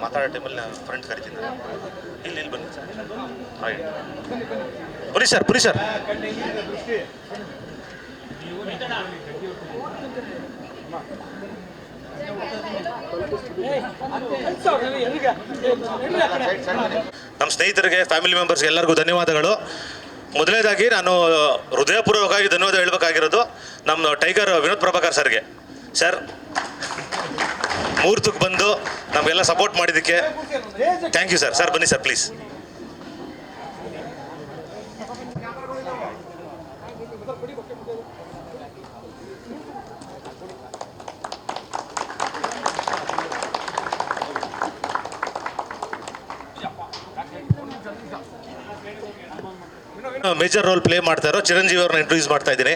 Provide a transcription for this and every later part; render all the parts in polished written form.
ಮಾತಾಡೋ ಟೈಮಲ್ಲಿ ನಾನು ಫ್ರೆಂಡ್ ಕರಿತೀನಿ. ಇಲ್ಲಿ ಬನ್ನಿ ಸರ್. ಹಾಗೆ ಪುರಿ ಸರ್, ಪುರಿ ಸರ್. ನಮ್ಮ ಸ್ನೇಹಿತರಿಗೆ, ಫ್ಯಾಮಿಲಿ ಮೆಂಬರ್ಸ್ಗೆ ಎಲ್ಲರಿಗೂ ಧನ್ಯವಾದಗಳು. ಮೊದಲನೇದಾಗಿ ನಾನು ಹೃದಯಪೂರ್ವಕವಾಗಿ ಧನ್ಯವಾದ ಹೇಳಬೇಕಾಗಿರೋದು ನಮ್ಮ ಟೈಗರ್ ವಿನೋದ್ ಪ್ರಭಾಕರ್ ಸರ್ಗೆ. ಸರ್, ಮುಹೂರ್ತಕ್ಕೆ ಬಂದು ನಮಗೆಲ್ಲ ಸಪೋರ್ಟ್ ಮಾಡಿದ್ದಕ್ಕೆ ಥ್ಯಾಂಕ್ ಯು ಸರ್. ಸರ್ ಬನ್ನಿ sir please. Major role play ಮಾಡ್ತಾ ಇರೋ ಚಿರಂಜೀವಿ ಅವ್ರನ್ನ ಇಂಟ್ರೊಡ್ಯೂಸ್ ಮಾಡ್ತಾ ಇದ್ದೀನಿ.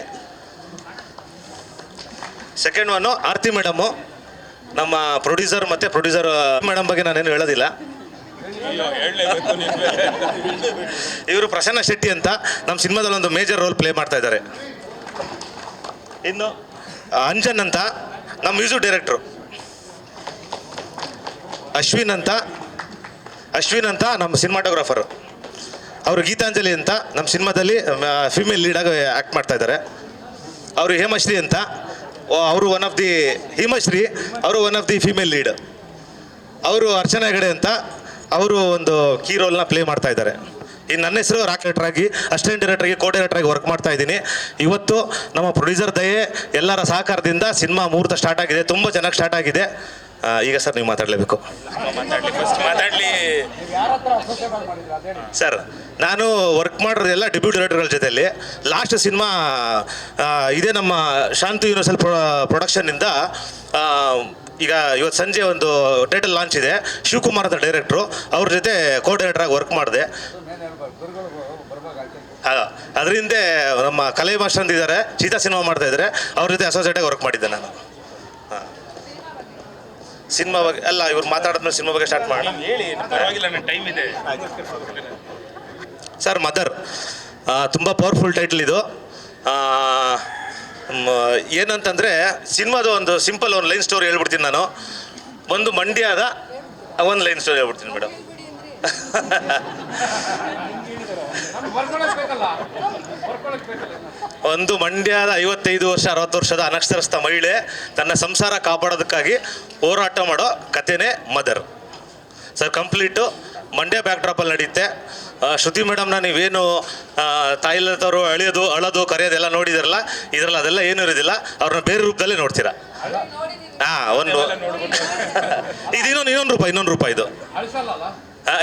ಸೆಕೆಂಡ್ ಒನ್ನು ಆರ್ತಿ ಮೇಡಮು, ನಮ್ಮ ಪ್ರೊಡ್ಯೂಸರ್ ಮೇಡಮ್ ಬಗ್ಗೆ ನಾನೇನು ಹೇಳೋದಿಲ್ಲ. ಇವರು ಪ್ರಸನ್ನ ಶೆಟ್ಟಿ ಅಂತ ನಮ್ಮ ಸಿನಿಮಾದಲ್ಲಿ ಒಂದು ಮೇಜರ್ ರೋಲ್ ಪ್ಲೇ ಮಾಡ್ತಾ ಇದ್ದಾರೆ. ಇನ್ನು ಅಂಜನ್ ಅಂತ ನಮ್ಮ ಮ್ಯೂಸಿಕ್ ಡೈರೆಕ್ಟ್ರು. ಅಶ್ವಿನ್ ಅಂತ ನಮ್ಮ ಸಿನಿಮಾಟೋಗ್ರಾಫರು. ಅವರು ಗೀತಾಂಜಲಿ ಅಂತ ನಮ್ಮ ಸಿನಿಮಾದಲ್ಲಿ ಫಿಮೇಲ್ ಲೀಡಾಗಿ ಆ್ಯಕ್ಟ್ ಮಾಡ್ತಾ ಇದ್ದಾರೆ. ಅವರು ಹೇಮಶ್ರೀ ಅಂತ, ಅವರು one of the female lead. ಅವರು ಅರ್ಚನಾ ಹೆಗಡೆ ಅಂತ, ಅವರು ಒಂದು ಕೀ ರೋಲ್ನ ಪ್ಲೇ ಮಾಡ್ತಾ ಇದ್ದಾರೆ. ಇನ್ನು ನನ್ನ ಹೆಸರು ರಾಕೆಟ್ರಾಗಿ ಅಸಿಸ್ಟೆಂಟ್ ಡೈರೆಕ್ಟ್ರಾಗಿ ಕೋ ಡೈರೆಕ್ಟ್ರಾಗಿ ವರ್ಕ್ ಮಾಡ್ತಾ ಇದ್ದೀನಿ. ಇವತ್ತು ನಮ್ಮ ಪ್ರೊಡ್ಯೂಸರ್ ದಯೆ ಎಲ್ಲರ ಸಹಕಾರದಿಂದ ಸಿನಿಮಾ ಮುಹೂರ್ತ ಸ್ಟಾರ್ಟ್ ಆಗಿದೆ. ತುಂಬ ಚೆನ್ನಾಗಿ ಸ್ಟಾರ್ಟ್ ಆಗಿದೆ. ಈಗ ಸರ್ ನೀವು ಮಾತಾಡಲೇಬೇಕು. ಸರ್, ನಾನು ವರ್ಕ್ ಮಾಡೋದು ಎಲ್ಲ ಡೆಬ್ಯೂ ಡೈರೆಕ್ಟರ್ಗಳ ಜೊತೆಯಲ್ಲಿ. ಲಾಸ್ಟ್ ಸಿನಿಮಾ ಇದೇ ನಮ್ಮ ಶಾಂತಿ ಯೂನಿವರ್ಸಲ್ ಪ್ರೊಡಕ್ಷನ್ನಿಂದ ಈಗ ಇವತ್ತು ಸಂಜೆ ಒಂದು ಟೈಟಲ್ ಲಾಂಚ್ ಇದೆ. ಶಿವಕುಮಾರ್ ಅಂತ ಡೈರೆಕ್ಟ್ರು, ಅವ್ರ ಜೊತೆ ಕೋ ಡೈರೆಕ್ಟ್ರಾಗಿ ವರ್ಕ್ ಮಾಡಿದೆ. ಅದರಿಂದ ನಮ್ಮ ಕಲೆ ಮಾಸ್ಟರ್ ಅಂತಿದ್ದಾರೆ, ಸೀತಾ ಸಿನಿಮಾ ಮಾಡ್ತಾ ಇದ್ದಾರೆ, ಅವ್ರ ಜೊತೆ ಅಸೋಸಿಯೇಟಾಗಿ ವರ್ಕ್ ಮಾಡಿದ್ದೆ ನಾನು. ಸಿನಿಮಾ ಬಗ್ಗೆ ಅಲ್ಲ, ಇವ್ರು ಮಾತಾಡಿದ್ಮೇಲೆ ಸಿನಿಮಾ ಬಗ್ಗೆ ಸ್ಟಾರ್ಟ್ ಮಾಡಿ. ಹೇಳಿ, ಪರವಾಗಿಲ್ಲ, ನನ್ನ ಟೈಮ್ ಇದೆ. ಸರ್, ಮದರ್ ತುಂಬ ಪವರ್ಫುಲ್ ಟೈಟಲ್ ಇದು. ಏನಂತಂದರೆ ಸಿನಿಮಾದ ಒಂದು ಸಿಂಪಲ್ ಒಂದು ಲೈನ್ ಸ್ಟೋರಿ ಹೇಳ್ಬಿಡ್ತೀನಿ ನಾನು. ಒಂದು ಮಂಡ್ಯದ ಒಂದು ಲೈನ್ ಸ್ಟೋರಿ ಹೇಳ್ಬಿಡ್ತೀನಿ ಮೇಡಮ್. ಒಂದು ಮಂಡ್ಯದ 55 ವರ್ಷ 60 ವರ್ಷದ ಅನಕ್ಷರಸ್ಥ ಮಹಿಳೆ ತನ್ನ ಸಂಸಾರ ಕಾಪಾಡೋದಕ್ಕಾಗಿ ಹೋರಾಟ ಮಾಡೋ ಕಥೆನೇ mother. Sir, complete Mandya back ಡ್ರಾಪಲ್ಲಿ ನಡೆಯುತ್ತೆ. ಶ್ರುತಿ ಮೇಡಮ್ನ ನೀವೇನು ತಾಯಿಲ್ಲದವರು ಅಳೋದು ಕರೆಯೋದೆಲ್ಲ ನೋಡಿದಿರಲ್ಲ, ಇದರಲ್ಲಿ ಅದೆಲ್ಲ ಏನೂ ಇರೋದಿಲ್ಲ. ಅವ್ರನ್ನ ಬೇರೆ ರೂಪದಲ್ಲೇ ನೋಡ್ತೀರಾ. ಇನ್ನೊಂದು ರೂಪಾಯಿ ಇದು.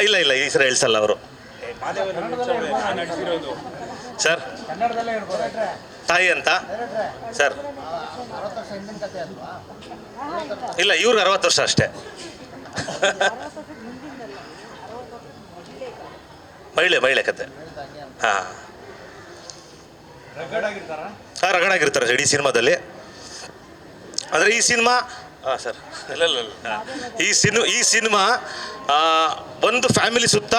ಇಲ್ಲ ಈ ಸರಿ ಹೇಳ್ಸಲ್ಲ ಅವರು. ಸರ್, ತಾಯಿ ಅಂತ ಸರ್. ಇಲ್ಲ, ಇವ್ರಿಗೆ 60 ವರ್ಷ ಅಷ್ಟೇ. ಮಹಿಳೆ ಕತೆ. ರಗಡಾಗಿರ್ತಾರೆ ಇಡೀ ಸಿನಿಮಾದಲ್ಲಿ. ಆದರೆ ಈ ಸಿನಿಮಾ ಸರ್ ಈ ಸಿನಿಮಾ ಒಂದು ಫ್ಯಾಮಿಲಿ ಸುತ್ತ,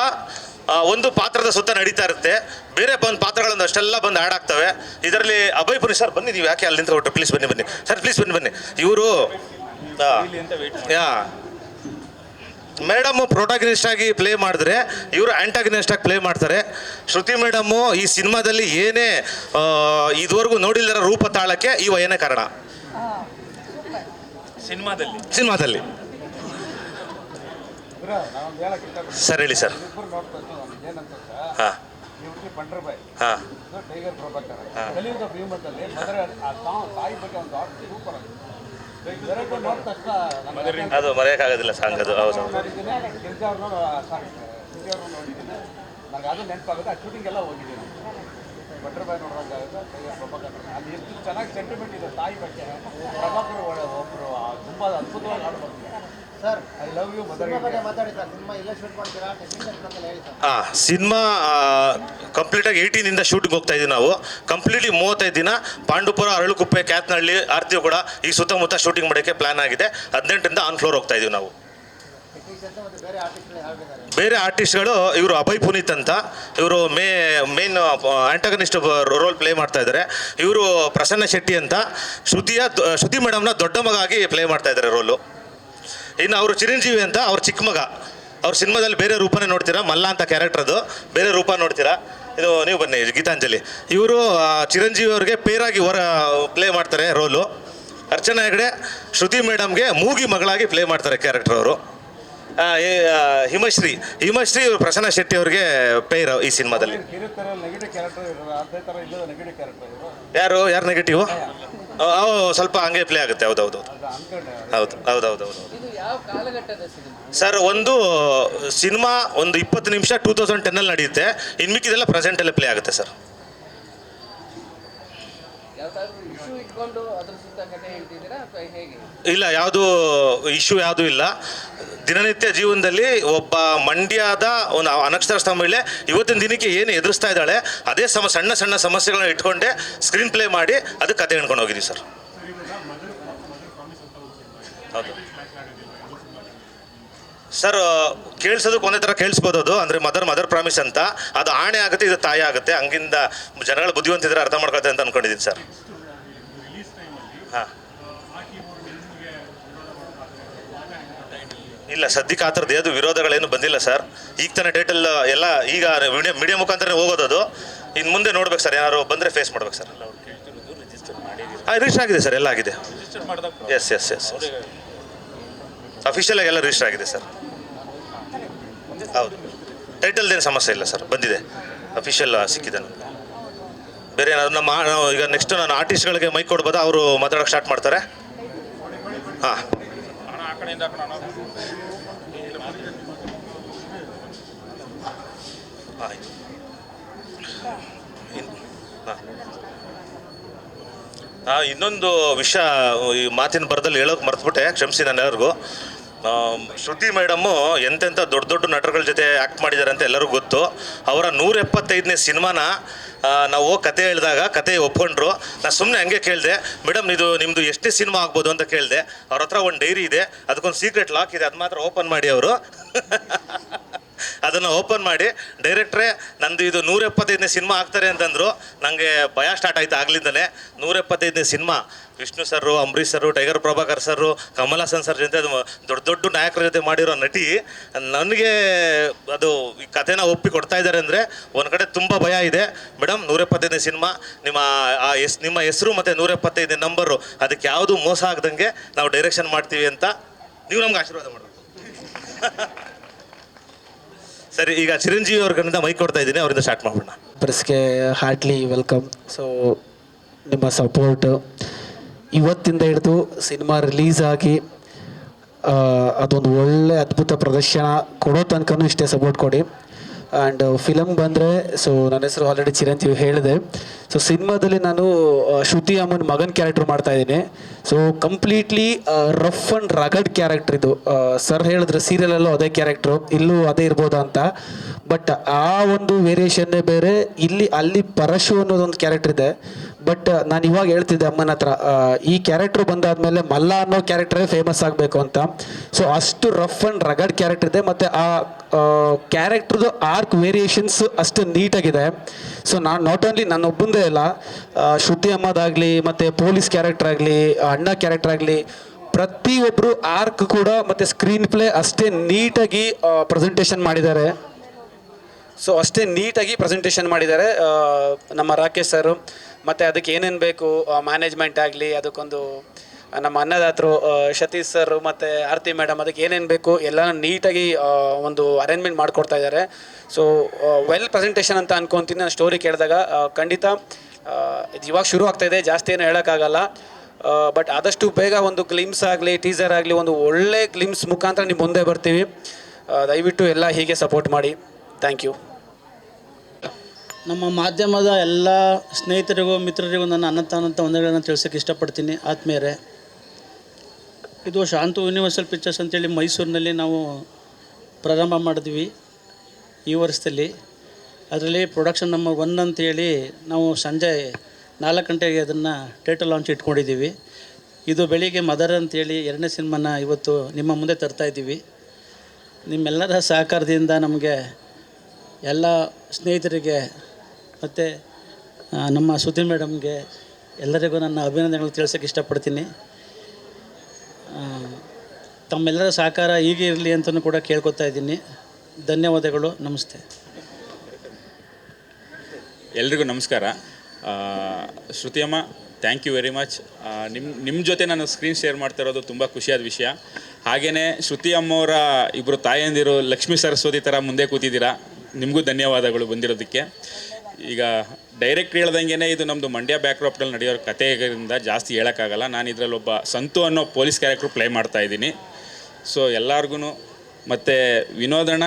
ಒಂದು ಪಾತ್ರದ ಸುತ್ತ ನಡೀತಾ ಇರುತ್ತೆ. ಬೇರೆ ಪಾತ್ರಗಳನ್ನು ಅಷ್ಟೆಲ್ಲ ಬಂದು ಆ್ಯಡ್ ಆಗ್ತವೆ ಇದರಲ್ಲಿ. ಅಭಯ್ ಪುರಿ ಸರ್ ಬನ್ನಿ, ನೀವು ಯಾಕೆ ಅಲ್ಲಿ ನಿಂತ ಹೊಟ್ಟು, ಪ್ಲೀಸ್ ಬನ್ನಿ ಸರ್, ಪ್ಲೀಸ್ ಬನ್ನಿ. ಇವರು ಮೇಡಮ್ಮು ಪ್ರೊಟಾಗನಿಸ್ಟ್ ಆಗಿ ಪ್ಲೇ ಮಾಡಿದ್ರೆ, ಇವರು ಆ್ಯಂಟಾಗನಿಸ್ಟ್ ಆಗಿ ಪ್ಲೇ ಮಾಡ್ತಾರೆ. ಶ್ರುತಿ ಮೇಡಮ್ಮು ಈ ಸಿನಿಮಾದಲ್ಲಿ ಏನೇ ಇದುವರೆಗೂ ನೋಡಿಲ್ಲರ ರೂಪ ತಾಳಕ್ಕೆ ಈ ವಯನೇ ಕಾರಣ. ಸಿನಿಮಾದಲ್ಲಿ ಸರ್ ಹೇಳಿ ಸರ್. ಹಾಂ ಅದು ಮರೆಯೋಕ್ಕಾಗೋದಿಲ್ಲ ಸಾಂಗ್ ಅದು. ಹೌದು, ನನಗೆ ಅದು ನೆನಪಾಗುತ್ತೆ. ಆ ಶೂಟಿಂಗೆಲ್ಲ ಹೋಗಿದ್ದೀನಿ. ಬಟ್ರಬಾಯ್ ನೋಡೋಕ್ಕಾಗುತ್ತೆ. ಪ್ರಭಾಕರ್ ಅಲ್ಲಿ ಎಷ್ಟು ಚೆನ್ನಾಗಿ ಸೆಂಟಿಮೆಂಟ್ ಇದೆ ತಾಯಿ ಬಗ್ಗೆ. ಪ್ರಭಾಕರ್ ಒಬ್ಬರು ತುಂಬ ಅದ್ಭುತವಾಗಿ ಆಡ್ಬೋದು. Sir I love you mother cinema ಬಗ್ಗೆ ಮಾತಾಡಿ ಸರ್. ಸಿನಿಮಾ ಇಲ್ಲ ಶೂಟ್ ಮಾಡ್ತೀರಾ, ಟೆಕ್ನಿಷಿಯನ್ಸ್ ಅಂತ ಹೇಳಿ ಸರ್. ಸಿನಿಮಾ ಕಂಪ್ಲೀಟಾಗಿ 18 ಶೂಟಿಂಗ್ ಹೋಗ್ತಾ ಇದ್ದೀವಿ ನಾವು. ಕಂಪ್ಲೀಟ್ಲಿ 35 ದಿನ ಪಾಂಡುಪುರ, ಅರಳುಕುಪ್ಪೆ, ಕ್ಯಾತ್ನಹಳ್ಳಿ, ಆರ್ತಿ ಕೂಡ ಈ ಸುತ್ತಮುತ್ತ ಶೂಟಿಂಗ್ ಮಾಡೋಕ್ಕೆ ಪ್ಲಾನ್ ಆಗಿದೆ. 18ರಿಂದ ಆನ್ ಫ್ಲೋರ್ ಹೋಗ್ತಾ ಇದ್ದೀವಿ ನಾವು. ಟೆಕ್ನಿಷಿಯನ್ಸ್ ಮತ್ತು ಬೇರೆ ಆರ್ಟಿಸ್ಟ್ಗಳು ಯಾರು ಬೇಕಾದ್ರೆ ಬೇರೆ ಆರ್ಟಿಸ್ಟ್ಗಳು ಇವರು ಅಭಯ್ ಪುನೀತ್ ಅಂತ, ಇವರು ಮೇನ್ ಆಂಟಗನಿಸ್ಟ್ ರೋಲ್ ಪ್ಲೇ ಮಾಡ್ತಾ ಇದ್ದಾರೆ. ಇವರು ಪ್ರಸನ್ನ ಶೆಟ್ಟಿ ಅಂತ, ಶ್ರುತಿ ಮೇಡಮ್ನ ದೊಡ್ಡ ಮಗ ಆಗಿ ಪ್ಲೇ ಮಾಡ್ತಾ ಇದ್ದಾರೆ ರೋಲು. ಇನ್ನು ಅವರು ಚಿರಂಜೀವಿ ಅಂತ, ಅವ್ರ ಚಿಕ್ಕ ಮಗ. ಅವ್ರ ಸಿನಿಮಾದಲ್ಲಿ ಬೇರೆ ರೂಪನೇ ನೋಡ್ತೀರಾ, ಮಲ್ಲ ಅಂತ ಕ್ಯಾರೆಕ್ಟರ್, ಅದು ಬೇರೆ ರೂಪ ನೋಡ್ತೀರಾ. ಇದು ನೀವು ಬನ್ನಿ, ಗೀತಾಂಜಲಿ. ಇವರು ಚಿರಂಜೀವಿ ಅವ್ರಿಗೆ ಪೇರಾಗಿ ಪ್ಲೇ ಮಾಡ್ತಾರೆ ರೋಲು. ಅರ್ಚನಾ ಹೆಗಡೆ ಶ್ರುತಿ ಮೇಡಮ್ಗೆ ಮೂಗಿ ಮಗಳಾಗಿ ಪ್ಲೇ ಮಾಡ್ತಾರೆ ಕ್ಯಾರೆಕ್ಟರ್ ಅವರು. ಹಿಮಶ್ರೀ ಇವರು ಪ್ರಸನ್ನ ಶೆಟ್ಟಿ ಅವ್ರಿಗೆ ಪೇರ್ ಈ ಸಿನಿಮಾದಲ್ಲಿ. ಕಿರುತೆರೆಯಲ್ಲಿ ನೆಗೆಟಿವ್ ಕ್ಯಾರೆಕ್ಟರ್ ಇರೋದು ಅದೇ ಥರ ಇಲ್ಲದ ನೆಗೆಟಿವ್ ಕ್ಯಾರೆಕ್ಟರ್ ಯಾರು ನೆಗೆಟಿವ್? ಸ್ವಲ್ಪ ಹಂಗೆ ಪ್ಲೇ ಆಗುತ್ತೆ. ಹೌದೌದು ಅನ್ಕೊಂಡೆ. ಹೌದು. ಇದು ಯಾವ ಕಾಲಘಟ್ಟದ ಸಿನಿಮಾ ಸರ್, ಒಂದು ಸಿನಿಮಾ 20 ನಿಮಿಷ 2010 ನಡೆಯುತ್ತೆ. ಇನ್ನು ಮಿಕ್ಕಿದೆಲ್ಲ ಪ್ರೆಸೆಂಟಲ್ಲೇ ಪ್ಲೇ ಆಗುತ್ತೆ ಸರ್. ಯಾವ್ದಾದ್ರು ಇಶ್ಯೂ ಇಟ್ಕೊಂಡು ಅದ್ರ ಸುತ್ತ ಕಥೆ ಹೇಳ್ತಿದ್ದೀರಾ ಅಥವಾ ಹೇಗೆ? ಇಲ್ಲ, ಯಾವುದು ಇಶ್ಯೂ ಯಾವುದೂ ಇಲ್ಲ. ದಿನನಿತ್ಯ ಜೀವನದಲ್ಲಿ ಒಬ್ಬ ಮಂಡ್ಯದ ಒಂದು ಅನಕ್ಷರಸ್ಥ ಮಹಿಳೆ ಇವತ್ತಿನ ದಿನಕ್ಕೆ ಏನು ಎದುರಿಸ್ತಾ ಇದ್ದಾಳೆ, ಅದೇ ಸಣ್ಣ ಸಣ್ಣ ಸಮಸ್ಯೆಗಳನ್ನ ಇಟ್ಕೊಂಡೆ ಸ್ಕ್ರೀನ್ ಪ್ಲೇ ಮಾಡಿ ಅದಕ್ಕೆ ಕತೆ ಹೇಳ್ಕೊಂಡು ಹೋಗಿದ್ದೀವಿ ಸರ್. ಹೌದು ಸರ್, ಕೇಳಿಸೋದಕ್ಕೆ ಒಂದೇ ಥರ ಕೇಳಿಸ್ಬೋದು. ಅದು ಅಂದರೆ ಮದರ್ ಪ್ರಾಮಿಸ್ ಅಂತ, ಅದು ಆಣೆ ಆಗುತ್ತೆ, ಇದು ತಾಯಿ ಆಗುತ್ತೆ. ಹಂಗಿಂದ ಜನಗಳು ಬುದ್ಧಿವಂತಿದ್ರೆ ಅರ್ಥ ಮಾಡ್ಕೊಳ್ತಾರೆ ಅಂತ ಅಂದ್ಕೊಂಡಿದ್ದೀನಿ ಸರ್. ಹಾಂ, ಇಲ್ಲ ಸದ್ಯಕ್ಕೆ ಆ ಥರದ್ದು ಯಾವುದು ವಿರೋಧಗಳೇನು ಬಂದಿಲ್ಲ ಸರ್. ಈಗ ತಾನೇ ಟೈಟಲ್ ಎಲ್ಲ ಈಗ ಮೀಡಿಯಾ ಮುಖಾಂತರ ಹೋಗೋದು. ಇನ್ನು ಮುಂದೆ ನೋಡ್ಬೇಕು ಸರ್, ಏನಾದ್ರು ಬಂದರೆ ಫೇಸ್ ಮಾಡ್ಬೇಕು ಸರ್. ರಿಜಿಸ್ಟರ್ ಆಗಿದೆ ಸರ್, ಎಲ್ಲ ಆಗಿದೆ. ಎಸ್ ಅಫಿಷಿಯಲ್ ಆಗಿ ಎಲ್ಲ ರಿಜಿಸ್ಟರ್ ಆಗಿದೆ ಸರ್. ಹೌದು, ಟೈಟಲ್ದೇನು ಸಮಸ್ಯೆ ಇಲ್ಲ ಸರ್, ಬಂದಿದೆ, ಅಫಿಷಿಯಲ್ ಸಿಕ್ಕಿದೆ ನಮಗೆ. ಬೇರೆ ಏನಾದ್ರು ನಾವು ಈಗ ನೆಕ್ಸ್ಟ್ ನಾನು ಆರ್ಟಿಸ್ಟ್ಗಳಿಗೆ ಮೈಕ್ ಕೊಡ್ಬೋದಾ, ಅವರು ಮಾತಾಡೋಕೆ ಸ್ಟಾರ್ಟ್ ಮಾಡ್ತಾರೆ. ಹಾಂ, ಆಯಿತು. ಇನ್ನೊಂದು ವಿಷಯ ಈ ಮಾತಿನ ಬರದಲ್ಲಿ ಹೇಳೋಕೆ ಮರ್ತುಬಿಟ್ಟೆ, ಕ್ಷಮಿಸಿ ನಾನು ಎಲ್ಲರಿಗೂ. ಶ್ರುತಿ ಮೇಡಮ್ಮು ಎಂತೆಂಥ ದೊಡ್ಡ ನಟರುಗಳ ಜೊತೆ ಆ್ಯಕ್ಟ್ ಮಾಡಿದ್ದಾರೆ ಅಂತ ಎಲ್ಲರಿಗೂ ಗೊತ್ತು. ಅವರ 175ನೇ ಸಿನಿಮಾನ ನಾವು ಕತೆ ಹೇಳಿದಾಗ ಕತೆ ಒಪ್ಕೊಂಡ್ರು. ನಾನು ಸುಮ್ಮನೆ ಹಂಗೆ ಕೇಳಿದೆ, ಮೇಡಮ್ ಇದು ನಿಮ್ಮದು ಎಷ್ಟೇ ಸಿನಿಮಾ ಆಗ್ಬೋದು ಅಂತ ಕೇಳಿದೆ. ಅವ್ರ ಹತ್ರ ಒಂದು ಡೈರಿ ಇದೆ, ಅದಕ್ಕೊಂದು ಸೀಕ್ರೆಟ್ ಲಾಕ್ ಇದೆ, ಅದು ಮಾತ್ರ ಓಪನ್ ಮಾಡಿ ಅವರು. ಅದನ್ನು ಓಪನ್ ಮಾಡಿ, ಡೈರೆಕ್ಟ್ರೇ ನಂದು ಇದು 175ನೇ ಸಿನಿಮಾ ಆಗ್ತಾರೆ ಅಂತಂದರು. ನನಗೆ ಭಯ ಸ್ಟಾರ್ಟ್ ಆಯಿತು ಆಗ್ಲಿಂದಲೇ. 175ನೇ ಸಿನಿಮಾ ವಿಷ್ಣು ಸರು, ಅಂಬರೀಷ್ ಸರು, ಟೈಗರ್ ಪ್ರಭಾಕರ್ ಸರು, ಕಮಲ್ ಹಾಸನ್ ಸರ್ ಜೊತೆ ದೊಡ್ಡ ನಾಯಕರ ಜೊತೆ ಮಾಡಿರೋ ನಟಿ. ನನಗೆ ಅದು ಈ ಕಥೆನ ಒಪ್ಪಿ ಕೊಡ್ತಾ ಇದ್ದಾರೆ ಅಂದರೆ ಒಂದು ಕಡೆ ತುಂಬ ಭಯ ಇದೆ. ಮೇಡಮ್ 175ನೇ ಸಿನಿಮಾ, ನಿಮ್ಮ ಹೆಸರು ಮತ್ತು 175ನೇ ನಂಬರು ಅದಕ್ಕೆ ಯಾವುದು ಮೋಸ ಆಗ್ದಂಗೆ ನಾವು ಡೈರೆಕ್ಷನ್ ಮಾಡ್ತೀವಿ ಅಂತ ನೀವು ನಮ್ಗೆ ಆಶೀರ್ವಾದ ಮಾಡಬೇಕು. ಸರಿ, ಈಗ ಚಿರಂಜೀವಿ ಅವ್ರ ಕಡೆಯಿಂದ ಮೈಕ್ ಕೊಡ್ತಾ ಇದ್ದೀನಿ, ಅವರಿಂದ ಸ್ಟಾರ್ಟ್ ಮಾಡೋಣ. ಪ್ರೆಸ್ಗೆ ಹಾರ್ಟ್ಲಿ ವೆಲ್ಕಮ್. ಸೊ ನಿಮ್ಮ ಸಪೋರ್ಟ್ ಇವತ್ತಿಂದ ಹಿಡಿದು ಸಿನಿಮಾ ರಿಲೀಸ್ ಆಗಿ ಅದೊಂದು ಒಳ್ಳೆ ಅದ್ಭುತ ಪ್ರದರ್ಶನ ಕೊಡೋ ತನಕನೂ ಇಷ್ಟೇ ಸಪೋರ್ಟ್ ಕೊಡಿ. ಆ್ಯಂಡ್ ಫಿಲಮ್ ಬಂದರೆ, ಸೊ ನನ್ನ ಹೆಸರು ಆಲ್ರೆಡಿ ಚಿರಂಜೀವಿ ಹೇಳಿದೆ. ಸೊ ಸಿನಿಮಾದಲ್ಲಿ ನಾನು ಶ್ರುತಿ ಅಮ್ಮನ ಮಗನ ಕ್ಯಾರೆಕ್ಟರ್ ಮಾಡ್ತಾಯಿದ್ದೀನಿ. So completely rough and rugged character ಇದು. ಸರ್ ಹೇಳಿದ್ರೆ ಸೀರಿಯಲಲ್ಲೂ ಅದೇ ಕ್ಯಾರೆಕ್ಟ್ರು, ಇಲ್ಲೂ ಅದೇ ಇರ್ಬೋದಾ ಅಂತ. ಬಟ್ ಆ ಒಂದು ವೇರಿಯೇಷನ್ನೇ ಬೇರೆ. ಅಲ್ಲಿ ಪರಶು ಅನ್ನೋದೊಂದು ಕ್ಯಾರೆಕ್ಟರ್ ಇದೆ. ಬಟ್ ನಾನು ಇವಾಗ ಹೇಳ್ತಿದ್ದೆ ಅಮ್ಮನ ಹತ್ರ, ಈ ಕ್ಯಾರೆಕ್ಟ್ರು ಬಂದಾದಮೇಲೆ ಮಲ್ಲ ಅನ್ನೋ ಕ್ಯಾರೆಕ್ಟ್ರೇ ಫೇಮಸ್ ಆಗಬೇಕು ಅಂತ. ಸೊ ಅಷ್ಟು ರಫ್ ಆ್ಯಂಡ್ ರಗಡ್ ಕ್ಯಾರೆಕ್ಟರ್ ಇದೆ. ಮತ್ತು ಆ ಕ್ಯಾರೆಕ್ಟ್ರದ್ದು ಆರ್ಕ್ ವೇರಿಯೇಷನ್ಸ್ ಅಷ್ಟು ನೀಟಾಗಿದೆ. ಸೊ ನಾನು ನಾಟ್ ಓನ್ಲಿ ನನ್ನೊಬ್ಬಂದೇ ಇಲ್ಲ, ಶ್ರುತಿ ಅಮ್ಮದಾಗಲಿ ಮತ್ತು ಪೊಲೀಸ್ ಕ್ಯಾರೆಕ್ಟರ್ ಆಗಲಿ, ಅಣ್ಣ ಕ್ಯಾರೆಕ್ಟರ್ ಆಗಲಿ, ಪ್ರತಿಯೊಬ್ಬರು ಆರ್ಕ್ ಕೂಡ ಮತ್ತು ಸ್ಕ್ರೀನ್ ಪ್ಲೇ ಅಷ್ಟೇ ನೀಟಾಗಿ ಪ್ರೆಸೆಂಟೇಷನ್ ಮಾಡಿದ್ದಾರೆ. ಸೊ ಅಷ್ಟೇ ನೀಟಾಗಿ ಪ್ರೆಸೆಂಟೇಷನ್ ಮಾಡಿದ್ದಾರೆ ನಮ್ಮ ರಾಕೇಶ್ ಸರು. ಮತ್ತು ಅದಕ್ಕೆ ಏನೇನು ಬೇಕು ಮ್ಯಾನೇಜ್ಮೆಂಟ್ ಆಗಲಿ, ಅದಕ್ಕೊಂದು ನಮ್ಮ ಅನ್ನದಾತರು ಸತೀಶ್ ಸರ್ ಮತ್ತು ಆರತಿ ಮೇಡಮ್, ಅದಕ್ಕೆ ಏನೇನು ಬೇಕು ಎಲ್ಲ ನೀಟಾಗಿ ಒಂದು ಅರೇಂಜ್ಮೆಂಟ್ ಮಾಡಿಕೊಡ್ತಾ ಇದ್ದಾರೆ. ಸೊ ವೆಲ್ ಪ್ರೆಸೆಂಟೇಷನ್ ಅಂತ ಅನ್ಕೊತೀನಿ. ನಾನು ಸ್ಟೋರಿ ಕೇಳಿದಾಗ ಖಂಡಿತ ಇದು ಇವಾಗ ಶುರು ಆಗ್ತಾಯಿದೆ, ಜಾಸ್ತಿ ಏನು ಹೇಳೋಕ್ಕಾಗಲ್ಲ. ಬಟ್ ಆದಷ್ಟು ಬೇಗ ಒಂದು ಗ್ಲಿಮ್ಸ್ ಆಗಲಿ, ಟೀಸರ್ ಆಗಲಿ, ಒಂದು ಒಳ್ಳೆ ಗ್ಲಿಮ್ಸ್ ಮುಖಾಂತರ ನಿಮ್ಮ ಮುಂದೆ ಬರ್ತೀವಿ. ದಯವಿಟ್ಟು ಎಲ್ಲ ಹೀಗೆ ಸಪೋರ್ಟ್ ಮಾಡಿ. Thank you. ನಮ್ಮ ಮಾಧ್ಯಮದ ಎಲ್ಲ ಸ್ನೇಹಿತರಿಗೂ ಮಿತ್ರರಿಗೂ ನನ್ನ ಅನಂತ ವಂದನೆಗಳನ್ನು ತಿಳಿಸೋಕ್ಕೆ ಇಷ್ಟಪಡ್ತೀನಿ. ಆತ್ಮೀಯರೇ, ಇದು ಶಾಂತು ಯೂನಿವರ್ಸಲ್ ಪಿಕ್ಚರ್ಸ್ ಅಂತೇಳಿ ಮೈಸೂರಿನಲ್ಲಿ ನಾವು ಪ್ರಾರಂಭ ಮಾಡಿದ್ವಿ ಈ ವರ್ಷದಲ್ಲಿ. ಅದರಲ್ಲಿ ಪ್ರೊಡಕ್ಷನ್ ನಂಬರ್ 1 ಅಂತೇಳಿ ನಾವು ಸಂಜೆ 4 ಗಂಟೆಗೆ ಅದನ್ನು ಟೈಟಲ್ ಲಾಂಚ್ ಇಟ್ಕೊಂಡಿದ್ದೀವಿ. ಇದು ಬೆಳಿಗ್ಗೆ ಮದರ್ ಅಂತೇಳಿ 2ನೇ ಸಿನಿಮಾನ ಇವತ್ತು ನಿಮ್ಮ ಮುಂದೆ ತರ್ತಾಯಿದ್ದೀವಿ. ನಿಮ್ಮೆಲ್ಲರ ಸಹಕಾರದಿಂದ ನಮಗೆ ಎಲ್ಲ ಸ್ನೇಹಿತರಿಗೆ ಮತ್ತು ನಮ್ಮ ಸುದ್ದಿ ಮೇಡಮ್ಗೆ ಎಲ್ಲರಿಗೂ ನನ್ನ ಅಭಿನಂದನೆಗಳು ತಿಳಿಸೋಕ್ಕೆ ಇಷ್ಟಪಡ್ತೀನಿ. ತಮ್ಮೆಲ್ಲರ ಸಹಕಾರ ಹೀಗೆ ಇರಲಿ ಅಂತಲೂ ಕೂಡ ಕೇಳ್ಕೊತಾ ಇದ್ದೀನಿ. ಧನ್ಯವಾದಗಳು. ನಮಸ್ತೆ. ಎಲ್ರಿಗೂ ನಮಸ್ಕಾರ. ಶ್ರುತಿಯಮ್ಮ, ಥ್ಯಾಂಕ್ ಯು ವೆರಿ ಮಚ್. ನಿಮ್ಮ ಜೊತೆ ನಾನು ಸ್ಕ್ರೀನ್ ಶೇರ್ ಮಾಡ್ತಾ ಇರೋದು ತುಂಬ ಖುಷಿಯಾದ ವಿಷಯ. ಹಾಗೆಯೇ ಶ್ರುತಿ ಅಮ್ಮವರ ಇಬ್ಬರು ತಾಯಂದಿರು ಲಕ್ಷ್ಮೀ ಸರಸ್ವತಿ ಥರ ಮುಂದೆ ಕೂತಿದ್ದೀರಾ. ನಿಮಗೂ ಧನ್ಯವಾದಗಳು ಬಂದಿರೋದಕ್ಕೆ. ಈಗ ಡೈರೆಕ್ಟ್ ಹೇಳ್ದಂಗೆ ಇದು ನಮ್ಮದು ಮಂಡ್ಯ ಬ್ಯಾಕ್ಡ್ರಾಪ್ನಲ್ಲಿ ನಡೆಯೋ ಕಥೆಯಿಂದ ಜಾಸ್ತಿ ಹೇಳೋಕ್ಕಾಗಲ್ಲ. ನಾನು ಇದರಲ್ಲಿ ಒಬ್ಬ ಸಂತು ಅನ್ನೋ ಪೊಲೀಸ್ ಕ್ಯಾರೆಕ್ಟ್ರು ಪ್ಲೇ ಮಾಡ್ತಾಯಿದ್ದೀನಿ. ಸೊ ಎಲ್ಲರಿಗೂ ಮತ್ತು ವಿನೋದಣ್ಣ,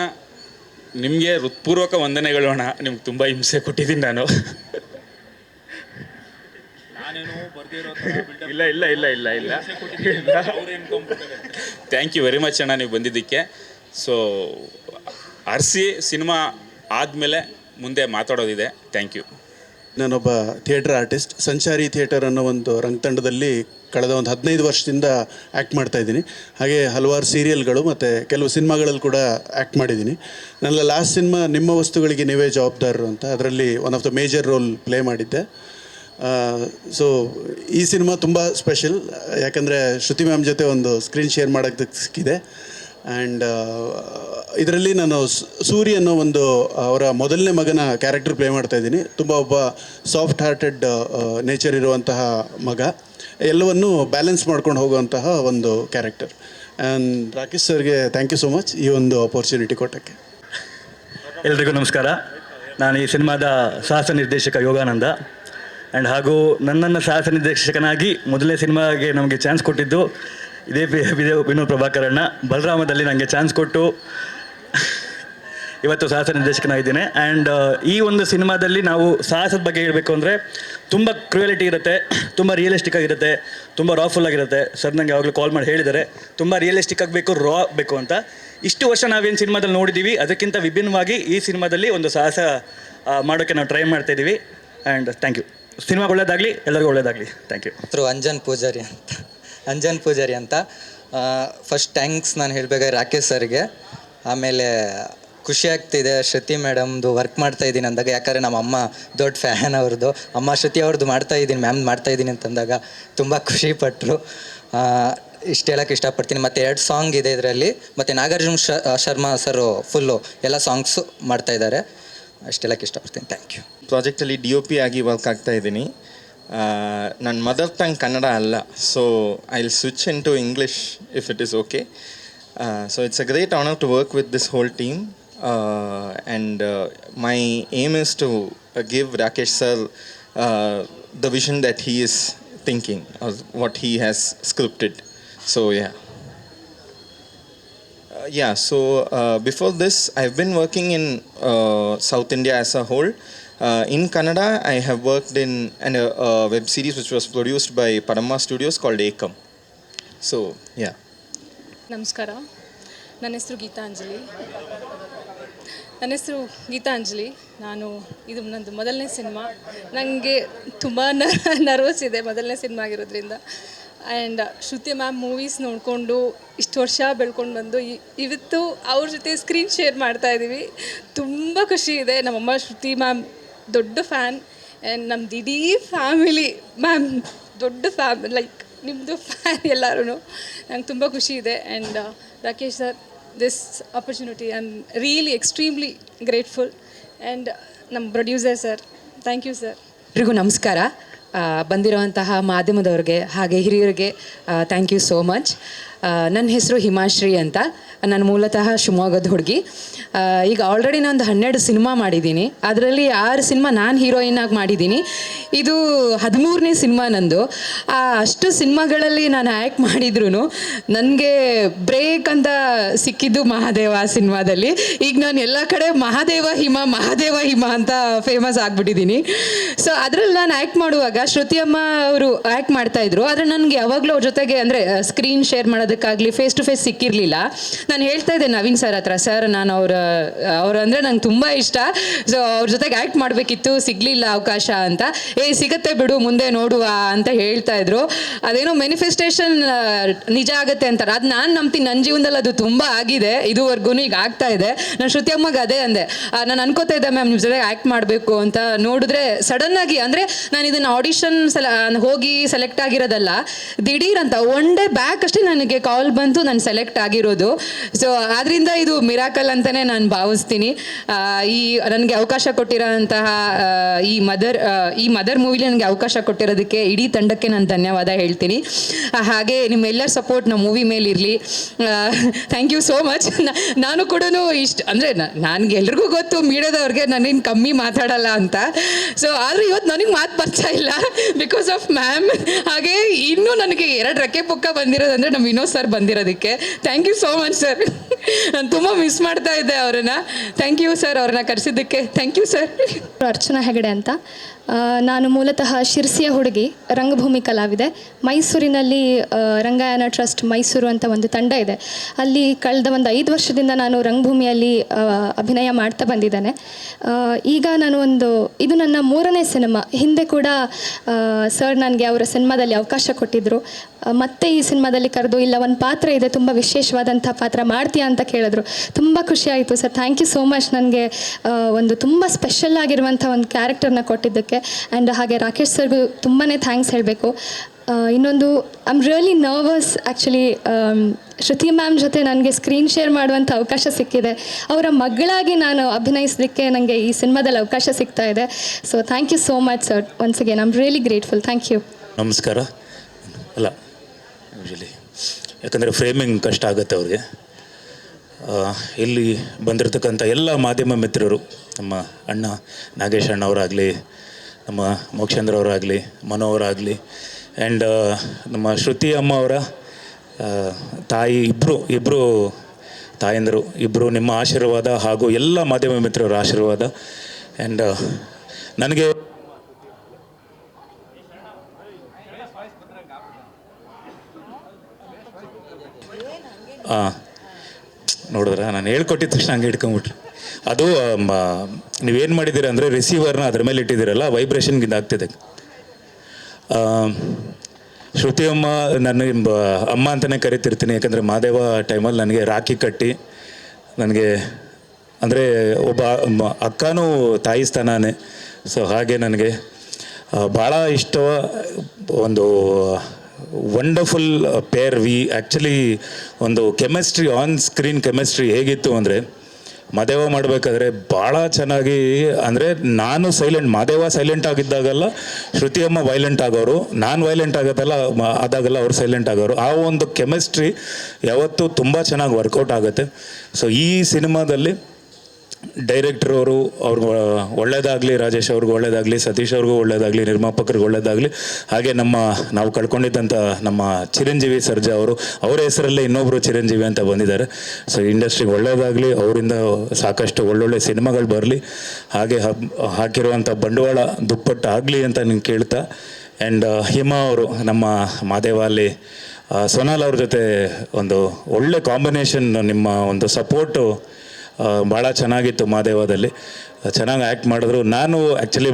ನಿಮಗೆ ಹೃತ್ಪೂರ್ವಕ ವಂದನೆಗಳು ಅಣ್ಣ. ನಿಮ್ಗೆ ತುಂಬ ಹಿಂಸೆ ಕೊಟ್ಟಿದ್ದೀನಿ ನಾನು. ಇಲ್ಲ ಇಲ್ಲ ಇಲ್ಲ ಇಲ್ಲ ಇಲ್ಲ ಥ್ಯಾಂಕ್ ಯು ವೆರಿ ಮಚ್ ಅಣ್ಣ ನೀವು ಬಂದಿದ್ದಕ್ಕೆ. ಸೊ ಅರ್ಸಿ ಸಿನಿಮಾ ಆದಮೇಲೆ ಮುಂದೆ ಮಾತಾಡೋದಿದೆ. Thank you. ನಾನೊಬ್ಬ ಥಿಯೇಟರ್ ಆರ್ಟಿಸ್ಟ್. ಸಂಚಾರಿ ಥಿಯೇಟರ್ ಅನ್ನೋ ಒಂದು ರಂಗತಂಡದಲ್ಲಿ ಕಳೆದ ಒಂದು 15 ವರ್ಷದಿಂದ ಆ್ಯಕ್ಟ್ ಮಾಡ್ತಾಯಿದ್ದೀನಿ. ಹಾಗೆ ಹಲವಾರು ಸೀರಿಯಲ್ಗಳು ಮತ್ತು ಕೆಲವು ಸಿನಿಮಾಗಳಲ್ಲಿ ಕೂಡ ಆ್ಯಕ್ಟ್ ಮಾಡಿದ್ದೀನಿ. ನನ್ನ ಲಾಸ್ಟ್ ಸಿನಿಮಾ ನಿಮ್ಮ ವಸ್ತುಗಳಿಗೆ ನೀವೇ ಜವಾಬ್ದಾರರು ಅಂತ, ಅದರಲ್ಲಿ one of the major role play ಮಾಡಿದ್ದೆ. ಸೊ ಈ ಸಿನಿಮಾ ತುಂಬ ಸ್ಪೆಷಲ್, ಯಾಕಂದರೆ ಶ್ರುತಿ ಮ್ಯಾಮ್ ಜೊತೆ ಒಂದು ಸ್ಕ್ರೀನ್ ಶೇರ್ ಮಾಡೋಕ್ಕೆ ಸಿಕ್ಕಿದೆ. ಆ್ಯಂಡ್ ಇದರಲ್ಲಿ ನಾನು ಸೂರಿ ಅನ್ನೋ ಒಂದು ಅವರ ಮೊದಲನೇ ಮಗನ ಕ್ಯಾರೆಕ್ಟರ್ ಪ್ಲೇ ಮಾಡ್ತಾಯಿದ್ದೀನಿ. ತುಂಬ ಒಬ್ಬ ಸಾಫ್ಟ್ ಹಾರ್ಟೆಡ್ ನೇಚರ್ ಇರುವಂತಹ ಮಗ, ಎಲ್ಲವನ್ನೂ ಬ್ಯಾಲೆನ್ಸ್ ಮಾಡ್ಕೊಂಡು ಹೋಗುವಂತಹ ಒಂದು ಕ್ಯಾರೆಕ್ಟರ್. ಆ್ಯಂಡ್ ರಾಕೇಶ್ ಸರ್ಗೆ ಥ್ಯಾಂಕ್ ಯು ಸೋ ಮಚ್ ಈ ಒಂದು ಅಪರ್ಚುನಿಟಿ ಕೊಟ್ಟಕ್ಕೆ. ಎಲ್ರಿಗೂ ನಮಸ್ಕಾರ. ನಾನು ಈ ಸಿನಿಮಾದ ಸಾಹಸ ನಿರ್ದೇಶಕ ಯೋಗಾನಂದ. ಆ್ಯಂಡ್ ಹಾಗೂ ನನ್ನನ್ನು ಸಾಹಸ ನಿರ್ದೇಶಕನಾಗಿ ಮೊದಲನೇ ಸಿನಿಮಾಗೆ ನಮಗೆ ಚಾನ್ಸ್ ಕೊಟ್ಟಿದ್ದು ಇದೇ ವಿನೋದ್ ಪ್ರಭಾಕರಣ್ಣ. ಬಲರಾಮದಲ್ಲಿ ನನಗೆ ಚಾನ್ಸ್ ಕೊಟ್ಟು ಇವತ್ತು ಸಾಹಸ ನಿರ್ದೇಶಕನಾಗಿದ್ದೇನೆ. ಆ್ಯಂಡ್ ಈ ಒಂದು ಸಿನಿಮಾದಲ್ಲಿ ನಾವು ಸಾಹಸದ ಬಗ್ಗೆ ಹೇಳಬೇಕು ಅಂದರೆ ತುಂಬ ಕ್ರೂಯಲಿಟಿ ಇರುತ್ತೆ, ತುಂಬ ರಿಯಲಿಸ್ಟಿಕ್ ಆಗಿರುತ್ತೆ, ತುಂಬ ರಾಫುಲ್ ಆಗಿರುತ್ತೆ. ಸರ್ ನನಗೆ ಯಾವಾಗಲೂ ಕಾಲ್ ಮಾಡಿ ಹೇಳಿದ್ದಾರೆ ತುಂಬ ರಿಯಲಿಸ್ಟಿಕ್ ಆಗಬೇಕು, ರಾ ಬೇಕು ಅಂತ. ಇಷ್ಟು ವರ್ಷ ನಾವೇನು ಸಿನಿಮಾದಲ್ಲಿ ನೋಡಿದ್ದೀವಿ ಅದಕ್ಕಿಂತ ವಿಭಿನ್ನವಾಗಿ ಈ ಸಿನಿಮಾದಲ್ಲಿ ಒಂದು ಸಾಹಸ ಮಾಡೋಕ್ಕೆ ನಾವು ಟ್ರೈ ಮಾಡ್ತಾಯಿದ್ದೀವಿ. And thank you. ಸಿನಿಮಾ ಒಳ್ಳೇದಾಗಲಿ, ಎಲ್ಲರಿಗೂ ಒಳ್ಳೇದಾಗಲಿ. Thank you. ಅಂಜನ್ ಪೂಜಾರಿ ಅಂತ ಫಸ್ಟ್ ಥ್ಯಾಂಕ್ಸ್ ನಾನು ಹೇಳಬೇಕಾದ್ರೆ ರಾಕೇಶ್ ಸರ್ಗೆ. ಆಮೇಲೆ ಖುಷಿ ಆಗ್ತಿದೆ ಶ್ರುತಿ ಮೇಡಮ್ದು ವರ್ಕ್ ಮಾಡ್ತಾಯಿದ್ದೀನಿ ಅಂದಾಗ, ಯಾಕಂದರೆ ನಮ್ಮ ಅಮ್ಮ ದೊಡ್ಡ ಫ್ಯಾನ್ ಅವ್ರದ್ದು. ಅಮ್ಮ ಶ್ರುತಿ ಅವ್ರದ್ದು ಮಾಡ್ತಾಯಿದ್ದೀನಿ, ಮ್ಯಾಮ್ ಮಾಡ್ತಾಯಿದ್ದೀನಿ ಅಂತಂದಾಗ ತುಂಬ ಖುಷಿಪಟ್ಟರು. ಇಷ್ಟು ಹೇಳೋಕ್ಕೆ ಇಷ್ಟಪಡ್ತೀನಿ. ಮತ್ತು 2 ಸಾಂಗ್ ಇದೆ ಇದರಲ್ಲಿ. ಮತ್ತು ನಾಗಾರ್ಜುನ ಶರ್ಮಾ ಸರು ಫುಲ್ಲು ಎಲ್ಲ ಸಾಂಗ್ಸು ಮಾಡ್ತಾಯಿದ್ದಾರೆ. ಅಷ್ಟು ಹೇಳೋಕ್ಕೆ ಇಷ್ಟಪಡ್ತೀನಿ. Thank you. ಪ್ರಾಜೆಕ್ಟಲ್ಲಿ DOP ಆಗಿ ವರ್ಕ್ ಆಗ್ತಾ ಇದ್ದೀನಿ. ನನ್ನ ಮದರ್ ಟಂಗ್ ಕನ್ನಡ ಅಲ್ಲ, so I will switch into English if it is okay. So it's a great honour to work with this whole team. And my aim is to give Rakesh sir the vision that he is thinking or what he has scripted. So so before this I've been working in South India as a whole. In Kannada I have worked in a web series which was produced by Padamma Studios called Ekam. So ನಮಸ್ಕಾರ. ನನ್ನ ಹೆಸರು ಗೀತಾಂಜಲಿ. ನಾನು ಇದು ನಂದು ಮೊದಲನೇ cinema. ನನಗೆ ತುಂಬ nervous ಇದೆ ಮೊದಲನೇ ಸಿನಿಮಾ ಆಗಿರೋದ್ರಿಂದ. ಆ್ಯಂಡ್ ಶ್ರುತಿ ಮ್ಯಾಮ್ ಮೂವೀಸ್ ನೋಡಿಕೊಂಡು ಇಷ್ಟು ವರ್ಷ ಬೆಳ್ಕೊಂಡು ಬಂದು ಇವತ್ತು ಅವ್ರ ಜೊತೆ ಸ್ಕ್ರೀನ್ ಶೇರ್ ಮಾಡ್ತಾಯಿದ್ದೀವಿ. ತುಂಬ ಖುಷಿ ಇದೆ. ನಮ್ಮಮ್ಮ ಶ್ರುತಿ ಮ್ಯಾಮ್ ದೊಡ್ಡ ಫ್ಯಾನ್. ಆ್ಯಂಡ್ ನಮ್ದು ಇಡೀ ಫ್ಯಾಮಿಲಿ ಮ್ಯಾಮ್ ದೊಡ್ಡ ಲೈಕ್ ನಿಮ್ಮದು ಫ್ಯಾನ್ ಎಲ್ಲರೂ. ನಂಗೆ ತುಂಬ ಖುಷಿ ಇದೆ. And Rakesh sir, this opportunity I am really extremely grateful. And ನಮ್ಮ producer sir, thank you sir. ಎಲ್ರಿಗೂ ನಮಸ್ಕಾರ. ಬಂದಿರುವಂತಹ ಮಾಧ್ಯಮದವ್ರಿಗೆ ಹಾಗೆ ಹಿರಿಯರಿಗೆ ಥ್ಯಾಂಕ್ ಯು ಸೋ ಮಚ್. ನನ್ನ ಹೆಸರು ಹಿಮಾಶ್ರೀ ಅಂತ. ನಾನು ಮೂಲತಃ ಶಿವಮೊಗ್ಗದ ಹುಡುಗಿ. ಈಗ ಆಲ್ರೆಡಿ ನಾನು 12 ಸಿನಿಮಾ ಮಾಡಿದ್ದೀನಿ. ಅದರಲ್ಲಿ 6 ಸಿನಿಮಾ ನಾನು ಹೀರೋಯಿನ್ ಆಗಿ ಮಾಡಿದ್ದೀನಿ. ಇದು 13ನೇ ಸಿನಿಮಾ ನಂದು. ಅಷ್ಟು ಸಿನಿಮಾಗಳಲ್ಲಿ ನಾನು ಆ್ಯಕ್ಟ್ ಮಾಡಿದ್ರು ನನಗೆ ಬ್ರೇಕ್ ಅಂತ ಸಿಕ್ಕಿದ್ದು ಮಹಾದೇವ ಸಿನಿಮಾದಲ್ಲಿ. ಈಗ ನಾನು ಎಲ್ಲ ಕಡೆ ಮಹಾದೇವ ಹಿಮ ಅಂತ ಫೇಮಸ್ ಆಗಿಬಿಟ್ಟಿದ್ದೀನಿ. ಸೊ ಅದರಲ್ಲಿ ನಾನು ಆ್ಯಕ್ಟ್ ಮಾಡುವಾಗ ಶ್ರುತಿ ಅಮ್ಮ ಅವರು ಆ್ಯಕ್ಟ್ ಮಾಡ್ತಾಯಿದ್ರು. ಆದರೆ ನನಗೆ ಯಾವಾಗಲೂ ಅವ್ರ ಜೊತೆಗೆ ಅಂದರೆ ಸ್ಕ್ರೀನ್ ಶೇರ್ ಮಾಡೋದು ಮಾಡೋದಕ್ಕಾಗಲಿ ಫೇಸ್ ಟು ಫೇಸ್ ಸಿಕ್ಕಿರಲಿಲ್ಲ. ನಾನು ಹೇಳ್ತಾ ಇದ್ದೆ ನವೀನ್ ಸರ್ ಹತ್ರ, ಸರ್ ನಾನು ಅವ್ರು ಅಂದರೆ ನಂಗೆ ತುಂಬ ಇಷ್ಟ, ಸೊ ಅವ್ರ ಜೊತೆಗೆ ಆ್ಯಕ್ಟ್ ಮಾಡಬೇಕಿತ್ತು, ಸಿಗಲಿಲ್ಲ ಅವಕಾಶ ಅಂತ. ಸಿಗತ್ತೆ ಬಿಡು ಮುಂದೆ ನೋಡುವ ಅಂತ ಹೇಳ್ತಾ ಇದ್ರು. ಅದೇನೋ ಮ್ಯಾನಿಫೆಸ್ಟೇಷನ್ ನಿಜ ಆಗುತ್ತೆ ಅಂತಾರೆ, ಅದು ನಾನು ನಂಬ್ತೀನಿ. ನನ್ನ ಜೀವನದಲ್ಲಿ ಅದು ತುಂಬ ಆಗಿದೆ ಇದುವರೆಗೂ, ಈಗ ಆಗ್ತಾ ಇದೆ. ನಾನು ಶ್ರುತಿ ಅಮ್ಮಗೆ ಅದೇ ಅಂದೆ, ನಾನು ಅನ್ಕೋತಾ ಇದ್ದೆ ಮ್ಯಾಮ್ ನಿಮ್ಮ ಜೊತೆಗೆ ಆ್ಯಕ್ಟ್ ಮಾಡಬೇಕು ಅಂತ. ನೋಡಿದ್ರೆ ಸಡನ್ನಾಗಿ, ಅಂದರೆ ನಾನು ಇದನ್ನು ಆಡಿಷನ್ ಹೋಗಿ ಸೆಲೆಕ್ಟ್ ಆಗಿರೋದಲ್ಲ, ದಿಢೀರ್ ಅಂತ ಒನ್ ಡೇ ಬ್ಯಾಕ್ ಅಷ್ಟೇ ನನಗೆ ಕಾಲ್ ಬಂತು, ನಾನು ಸೆಲೆಕ್ಟ್ ಆಗಿರೋದು. ಸೊ ಆದ್ದರಿಂದ ಇದು ಮಿರಾಕಲ್ ಅಂತಲೇ ನಾನು ಭಾವಿಸ್ತೀನಿ. ಈ ನನಗೆ ಅವಕಾಶ ಕೊಟ್ಟಿರೋಂತಹ ಈ ಮದರ್ ಮೂವಿಲಿ ನನಗೆ ಅವಕಾಶ ಕೊಟ್ಟಿರೋದಕ್ಕೆ ಇಡೀ ತಂಡಕ್ಕೆ ನಾನು ಧನ್ಯವಾದ ಹೇಳ್ತೀನಿ. ಹಾಗೆ ನಿಮ್ಮೆಲ್ಲರ ಸಪೋರ್ಟ್ ನಮ್ಮ ಮೂವಿ ಮೇಲೆ ಇರಲಿ. Thank you so much. ನಾನು ಕೂಡ ಇಷ್ಟು ಅಂದರೆ ನನಗೆ ಎಲ್ರಿಗೂ ಗೊತ್ತು ಮೀಡಿಯಾದವ್ರಿಗೆ ನಾನೇನು ಕಮ್ಮಿ ಮಾತಾಡಲ್ಲ ಅಂತ. ಸೊ ಆದರೂ ಇವತ್ತು ನನಗೆ ಮಾತು ಬರ್ತಾ ಇಲ್ಲ ಬಿಕಾಸ್ ಆಫ್ ಮ್ಯಾಮ್. ಹಾಗೆ ಇನ್ನೂ ನನಗೆ 2 ರೆಕ್ಕೆ ಪುಕ್ಕ ಬಂದಿರೋದಂದರೆ ನಮ್ಮ ವಿನೋದ್ ಸರ್ ಬಂದಿರೋದಕ್ಕೆ thank you so much sir. ನಾನು ತುಂಬ ಮಿಸ್ ಮಾಡ್ತಾ ಇದ್ದೆ ಅವರನ್ನು. ಥ್ಯಾಂಕ್ ಯು ಸರ್, ಅವ್ರನ್ನ ಕರೆಸಿದ್ದಕ್ಕೆ thank you sir. Archana Hegde ಅಂತ. ನಾನು ಮೂಲತಃ ಶಿರ್ಸಿಯ ಹುಡುಗಿ, ರಂಗಭೂಮಿ ಕಲಾವಿದೆ. ಮೈಸೂರಿನಲ್ಲಿ ರಂಗಾಯಣ ಟ್ರಸ್ಟ್ ಮೈಸೂರು ಅಂತ ಒಂದು ತಂಡ ಇದೆ. ಅಲ್ಲಿ ಕಳೆದ ಒಂದು 5 ವರ್ಷದಿಂದ ನಾನು ರಂಗಭೂಮಿಯಲ್ಲಿ ಅಭಿನಯ ಮಾಡ್ತಾ ಬಂದಿದ್ದೇನೆ. ಈಗ ಇದು ನನ್ನ 3ನೇ ಸಿನಿಮಾ. ಹಿಂದೆ ಕೂಡ ಸರ್ ನನಗೆ ಅವರ ಸಿನಿಮಾದಲ್ಲಿ ಅವಕಾಶ ಕೊಟ್ಟಿದ್ದರು. ಮತ್ತೆ ಈ ಸಿನಿಮಾದಲ್ಲಿ ಕರೆದು, ಇಲ್ಲ ಒಂದು ಪಾತ್ರ ಇದೆ, ತುಂಬ ವಿಶೇಷವಾದಂಥ ಪಾತ್ರ ಮಾಡ್ತೀಯಾ ಅಂತ ಕೇಳಿದ್ರು. ತುಂಬ ಖುಷಿಯಾಯಿತು sir. Thank you so much. ನನಗೆ ಒಂದು ತುಂಬ ಸ್ಪೆಷಲ್ ಆಗಿರುವಂಥ ಒಂದು ಕ್ಯಾರೆಕ್ಟರ್ನ ಕೊಟ್ಟಿದ್ದಕ್ಕೆ. ಆ್ಯಂಡ್ ಹಾಗೆ ರಾಕೇಶ್ ಸರ್ಗೂ ತುಂಬಾ ಥ್ಯಾಂಕ್ಸ್ ಹೇಳಬೇಕು. ಇನ್ನೊಂದು, I am really nervous actually. Shruti ma'am ಜೊತೆ ನನಗೆ ಸ್ಕ್ರೀನ್ ಶೇರ್ ಮಾಡುವಂಥ ಅವಕಾಶ ಸಿಕ್ಕಿದೆ. ಅವರ ಮಗಳಾಗಿ ನಾನು ಅಭಿನಯಿಸಲಿಕ್ಕೆ ನನಗೆ ಈ ಸಿನಿಮಾದಲ್ಲಿ ಅವಕಾಶ ಸಿಗ್ತಾ ಇದೆ. So thank you so much sir. Once again I am really grateful. Thank you. ನಮಸ್ಕಾರ. ಅಲ್ಲ, ಯೂಶಲಿ ಯಾಕಂದರೆ ಫ್ರೇಮಿಂಗ್ ಕಷ್ಟ ಆಗುತ್ತೆ ಅವ್ರಿಗೆ. ಇಲ್ಲಿ ಬಂದಿರತಕ್ಕಂಥ ಎಲ್ಲ ಮಾಧ್ಯಮ ಮಿತ್ರರು, ನಮ್ಮ ಅಣ್ಣ ನಾಗೇಶ್ ಅಣ್ಣವರಾಗಲಿ, ನಮ್ಮ ಮೋಕ್ಷೇಂದ್ರ ಅವರಾಗಲಿ, ಮನೋ ಅವರಾಗಲಿ, ಆ್ಯಂಡ್ ನಮ್ಮ ಶ್ರುತಿ ಅಮ್ಮ ಅವರ ತಾಯಿ, ಇಬ್ಬರು ತಾಯಂದರು, ಇಬ್ಬರು ನಿಮ್ಮ ಆಶೀರ್ವಾದ ಹಾಗೂ ಎಲ್ಲ ಮಾಧ್ಯಮ ಮಿತ್ರರ ಆಶೀರ್ವಾದ. ಆ್ಯಂಡ್ ನನಗೆ ನೋಡಿದ್ರ, ನಾನು ಹೇಳ್ಕೊಟ್ಟಿದ ತಕ್ಷಣ ಹಂಗೆ ಹಿಡ್ಕೊಂಬಿಟ್ರಿ. ಅದು ನೀವೇನು ಮಾಡಿದ್ದೀರ ಅಂದರೆ ರಿಸೀವರ್ನ ಅದ್ರ ಮೇಲೆ ಇಟ್ಟಿದ್ದೀರಲ್ಲ, ವೈಬ್ರೇಷನ್ಗಿಂತ ಆಗ್ತಿದೆ. ಶ್ರುತಿ ಅಮ್ಮ ನಾನು ಅಮ್ಮ ಅಂತಲೇ ಕರಿತಿರ್ತೀನಿ. ಯಾಕಂದರೆ ಮಾದೇವ ಟೈಮಲ್ಲಿ ನನಗೆ ರಾಖಿ ಕಟ್ಟಿ, ನನಗೆ ಅಂದರೆ ಒಬ್ಬ ಅಕ್ಕನೂ ತಾಯಿ ಸ್ಥಾನನೇ. ಸೊ ಹಾಗೆ ನನಗೆ ಭಾಳ ಇಷ್ಟ ಒಂದು ವಂಡರ್ಫುಲ್ ಪೇರ್. ಆ್ಯಕ್ಚುಲಿ ಒಂದು ಕೆಮಿಸ್ಟ್ರಿ, ಆನ್ ಸ್ಕ್ರೀನ್ ಕೆಮಿಸ್ಟ್ರಿ ಹೇಗಿತ್ತು ಅಂದರೆ, ಮಾದೇವ ಮಾಡಬೇಕಾದ್ರೆ ಭಾಳ ಚೆನ್ನಾಗಿ, ಅಂದರೆ ನಾನು ಮಾದೇವ ಸೈಲೆಂಟ್ ಆಗಿದ್ದಾಗಲ್ಲ ಶ್ರುತಿ ಅಮ್ಮ ವೈಲೆಂಟ್ ಆಗೋರು, ನಾನು ವೈಲೆಂಟ್ ಆದಾಗಲ್ಲ ಅವ್ರು ಸೈಲೆಂಟ್ ಆಗೋರು. ಆ ಒಂದು ಕೆಮಿಸ್ಟ್ರಿ ಯಾವತ್ತೂ ತುಂಬ ಚೆನ್ನಾಗಿ ವರ್ಕೌಟ್ ಆಗುತ್ತೆ. ಸೊ ಈ ಸಿನಿಮಾದಲ್ಲಿ ಡೈರೆಕ್ಟ್ರ್ ಅವ್ರಿಗೆ ಒಳ್ಳೇದಾಗಲಿ, ರಾಜೇಶ್ ಅವ್ರಿಗೂ ಒಳ್ಳೇದಾಗಲಿ, ಸತೀಶ್ ಅವ್ರಿಗೂ ಒಳ್ಳೇದಾಗಲಿ, ನಿರ್ಮಾಪಕರಿಗೆ ಒಳ್ಳೇದಾಗಲಿ. ಹಾಗೆ ನಾವು ಕಳ್ಕೊಂಡಿದ್ದಂಥ ನಮ್ಮ ಚಿರಂಜೀವಿ ಸರ್ಜಾ ಅವರ ಹೆಸರಲ್ಲೇ ಇನ್ನೊಬ್ಬರು ಚಿರಂಜೀವಿ ಅಂತ ಬಂದಿದ್ದಾರೆ. ಸೊ ಇಂಡಸ್ಟ್ರಿಗೆ ಒಳ್ಳೇದಾಗಲಿ, ಅವರಿಂದ ಸಾಕಷ್ಟು ಒಳ್ಳೊಳ್ಳೆ ಸಿನಿಮಾಗಳು ಬರಲಿ, ಹಾಗೆ ಹಾಕಿರುವಂಥ ಬಂಡವಾಳ ದುಪ್ಪಟ್ಟು ಆಗಲಿ ಅಂತ ನಿಮ್ಗೆ ಕೇಳ್ತಾ. ಆ್ಯಂಡ್ ಹಿಮಾ ಅವರು ನಮ್ಮ ಮಾದೇವಲ್ಲಿ ಸೋನಾಲ್ ಅವ್ರ ಜೊತೆ ಒಂದು ಒಳ್ಳೆ ಕಾಂಬಿನೇಷನ್, ನಿಮ್ಮ ಒಂದು ಸಪೋರ್ಟು ಭಾಳ ಚೆನ್ನಾಗಿತ್ತು. ಮಾದೇವದಲ್ಲಿ ಚೆನ್ನಾಗಿ ಆ್ಯಕ್ಟ್ ಮಾಡಿದ್ರು. ನಾನು ಆ್ಯಕ್ಚುಲಿ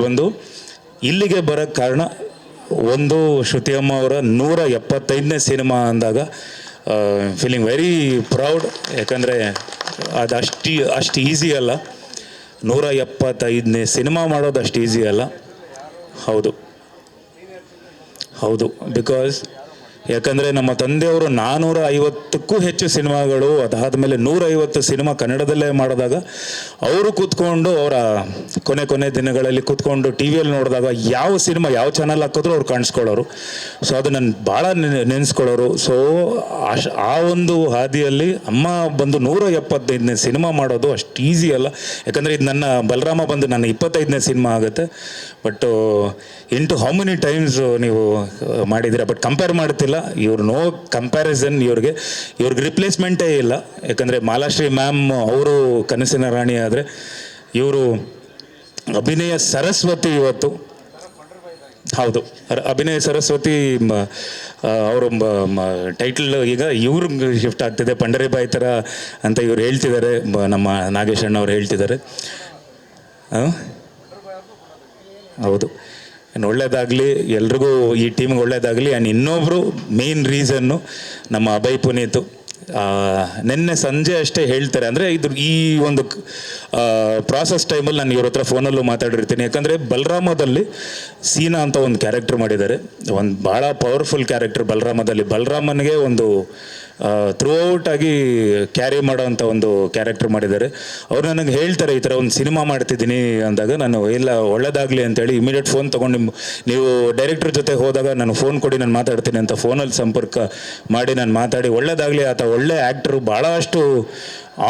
ಇಲ್ಲಿಗೆ ಬರೋಕ್ಕೆ ಕಾರಣ, ಒಂದು ಶ್ರುತಿ ಅಮ್ಮ ಅವರ 175ನೇ ಸಿನಿಮಾ ಅಂದಾಗ ಫೀಲಿಂಗ್ ವೆರಿ ಪ್ರೌಡ್. ಯಾಕಂದರೆ ಅದು ಅಷ್ಟು ಈಸಿ ಅಲ್ಲ. 175ನೇ ಸಿನಿಮಾ ಮಾಡೋದು ಅಷ್ಟು ಈಸಿ ಅಲ್ಲ. ಹೌದು ಬಿಕಾಸ್ ಯಾಕಂದರೆ ನಮ್ಮ ತಂದೆಯವರು 450ಕ್ಕೂ ಹೆಚ್ಚು ಸಿನಿಮಾಗಳು, ಅದಾದಮೇಲೆ 150 ಸಿನಿಮಾ ಕನ್ನಡದಲ್ಲೇ ಮಾಡಿದಾಗ ಅವರು ಕೂತ್ಕೊಂಡು, ಅವರ ಕೊನೆ ದಿನಗಳಲ್ಲಿ ಕೂತ್ಕೊಂಡು ಟಿ ವಿಯಲ್ಲಿ ನೋಡಿದಾಗ ಯಾವ ಸಿನಿಮಾ ಯಾವ ಚಾನಲ್ ಹಾಕಿದ್ರು ಅವ್ರು ಕಾಣಿಸ್ಕೊಳ್ಳೋರು. ಸೊ ಅದು ನನ್ನ ಭಾಳ ನೆನೆಸ್ಕೊಳ್ಳೋರು. ಸೊ ಆ ಒಂದು ಹಾದಿಯಲ್ಲಿ ಅಮ್ಮ 175ನೇ ಸಿನಿಮಾ ಮಾಡೋದು ಅಷ್ಟು ಈಸಿ ಅಲ್ಲ. ಯಾಕಂದರೆ ಇದು ನನ್ನ ಬಲರಾಮ ನನ್ನ 25ನೇ ಸಿನಿಮಾ ಆಗುತ್ತೆ. But into how many times ನೀವು ಮಾಡಿದ್ದೀರಾ, ಬಟ್ ಕಂಪೇರ್ ಮಾಡ್ತಿಲ್ಲ. ಇವ್ರು ನೋ ಕಂಪ್ಯಾರಿಸನ್. ಇವ್ರಿಗೆ ರಿಪ್ಲೇಸ್ಮೆಂಟೇ ಇಲ್ಲ. ಯಾಕಂದರೆ ಮಾಲಾಶ್ರೀ ಮ್ಯಾಮ್ ಅವರು ಕನಸಿನ ರಾಣಿ ಆದರೆ, ಇವರು ಅಭಿನಯ ಸರಸ್ವತಿ. ಇವತ್ತು ಹೌದು, ಅಭಿನಯ ಸರಸ್ವತಿ ಅವರು ಟೈಟಲ್ ಈಗ ಇವ್ರಿಗೆ ಶಿಫ್ಟ್ ಆಗ್ತಿದೆ, ಪಂಡರಿಬಾಯಿ ಥರ ಅಂತ ಇವ್ರು ಹೇಳ್ತಿದ್ದಾರೆ, ನಮ್ಮ ನಾಗೇಶ್ ಅಣ್ಣ ಅವ್ರು ಹೇಳ್ತಿದ್ದಾರೆ. ಹೌದು, ಒಳ್ಳೇದಾಗಲಿ ಎಲ್ರಿಗೂ, ಈ ಟೀಮ್ಗೆ ಒಳ್ಳೇದಾಗಲಿ. ಆ್ಯಂಡ್ ಇನ್ನೊಬ್ಬರು ಮೇನ್ ರೀಸನ್ನು ನಮ್ಮ ಅಭಯ್ ಪುನೀತು. ನಿನ್ನೆ ಸಂಜೆ ಅಷ್ಟೇ ಹೇಳ್ತಾರೆ, ಅಂದರೆ ಇದು ಈ ಒಂದು ಪ್ರಾಸೆಸ್ ಟೈಮಲ್ಲಿ ನಾನು ಇವ್ರ ಹತ್ರ ಫೋನಲ್ಲೂ ಮಾತಾಡಿರ್ತೀನಿ. ಯಾಕಂದರೆ ಬಲರಾಮದಲ್ಲಿ ಸೀನಾ ಅಂತ ಒಂದು ಕ್ಯಾರೆಕ್ಟರ್ ಮಾಡಿದ್ದಾರೆ, ಒಂದು ಭಾಳ ಪವರ್ಫುಲ್ ಕ್ಯಾರೆಕ್ಟರ್ ಬಲರಾಮದಲ್ಲಿ. ಬಲರಾಮನಿಗೆ ಒಂದು ಥ್ರೂ ಔಟ್ ಆಗಿ ಕ್ಯಾರಿ ಮಾಡೋವಂಥ ಒಂದು ಕ್ಯಾರೆಕ್ಟರ್ ಮಾಡಿದ್ದಾರೆ. ಅವ್ರು ನನಗೆ ಹೇಳ್ತಾರೆ, ಈ ಥರ ಒಂದು ಸಿನಿಮಾ ಮಾಡ್ತಿದ್ದೀನಿ ಅಂದಾಗ ನಾನು ಇಲ್ಲ ಒಳ್ಳೇದಾಗಲಿ ಅಂತೇಳಿ ಇಮಿಡಿಯೇಟ್ ಫೋನ್ ತೊಗೊಂಡು ನೀವು ಡೈರೆಕ್ಟರ್ ಜೊತೆ ಹೋದಾಗ ನಾನು ಫೋನ್ ಕೊಡಿ, ನಾನು ಮಾತಾಡ್ತೀನಿ ಅಂತ ಫೋನಲ್ಲಿ ಸಂಪರ್ಕ ಮಾಡಿ ನಾನು ಮಾತಾಡಿ ಒಳ್ಳೇದಾಗಲಿ. ಆತ ಒಳ್ಳೆ ಆ್ಯಕ್ಟ್ರು, ಭಾಳಷ್ಟು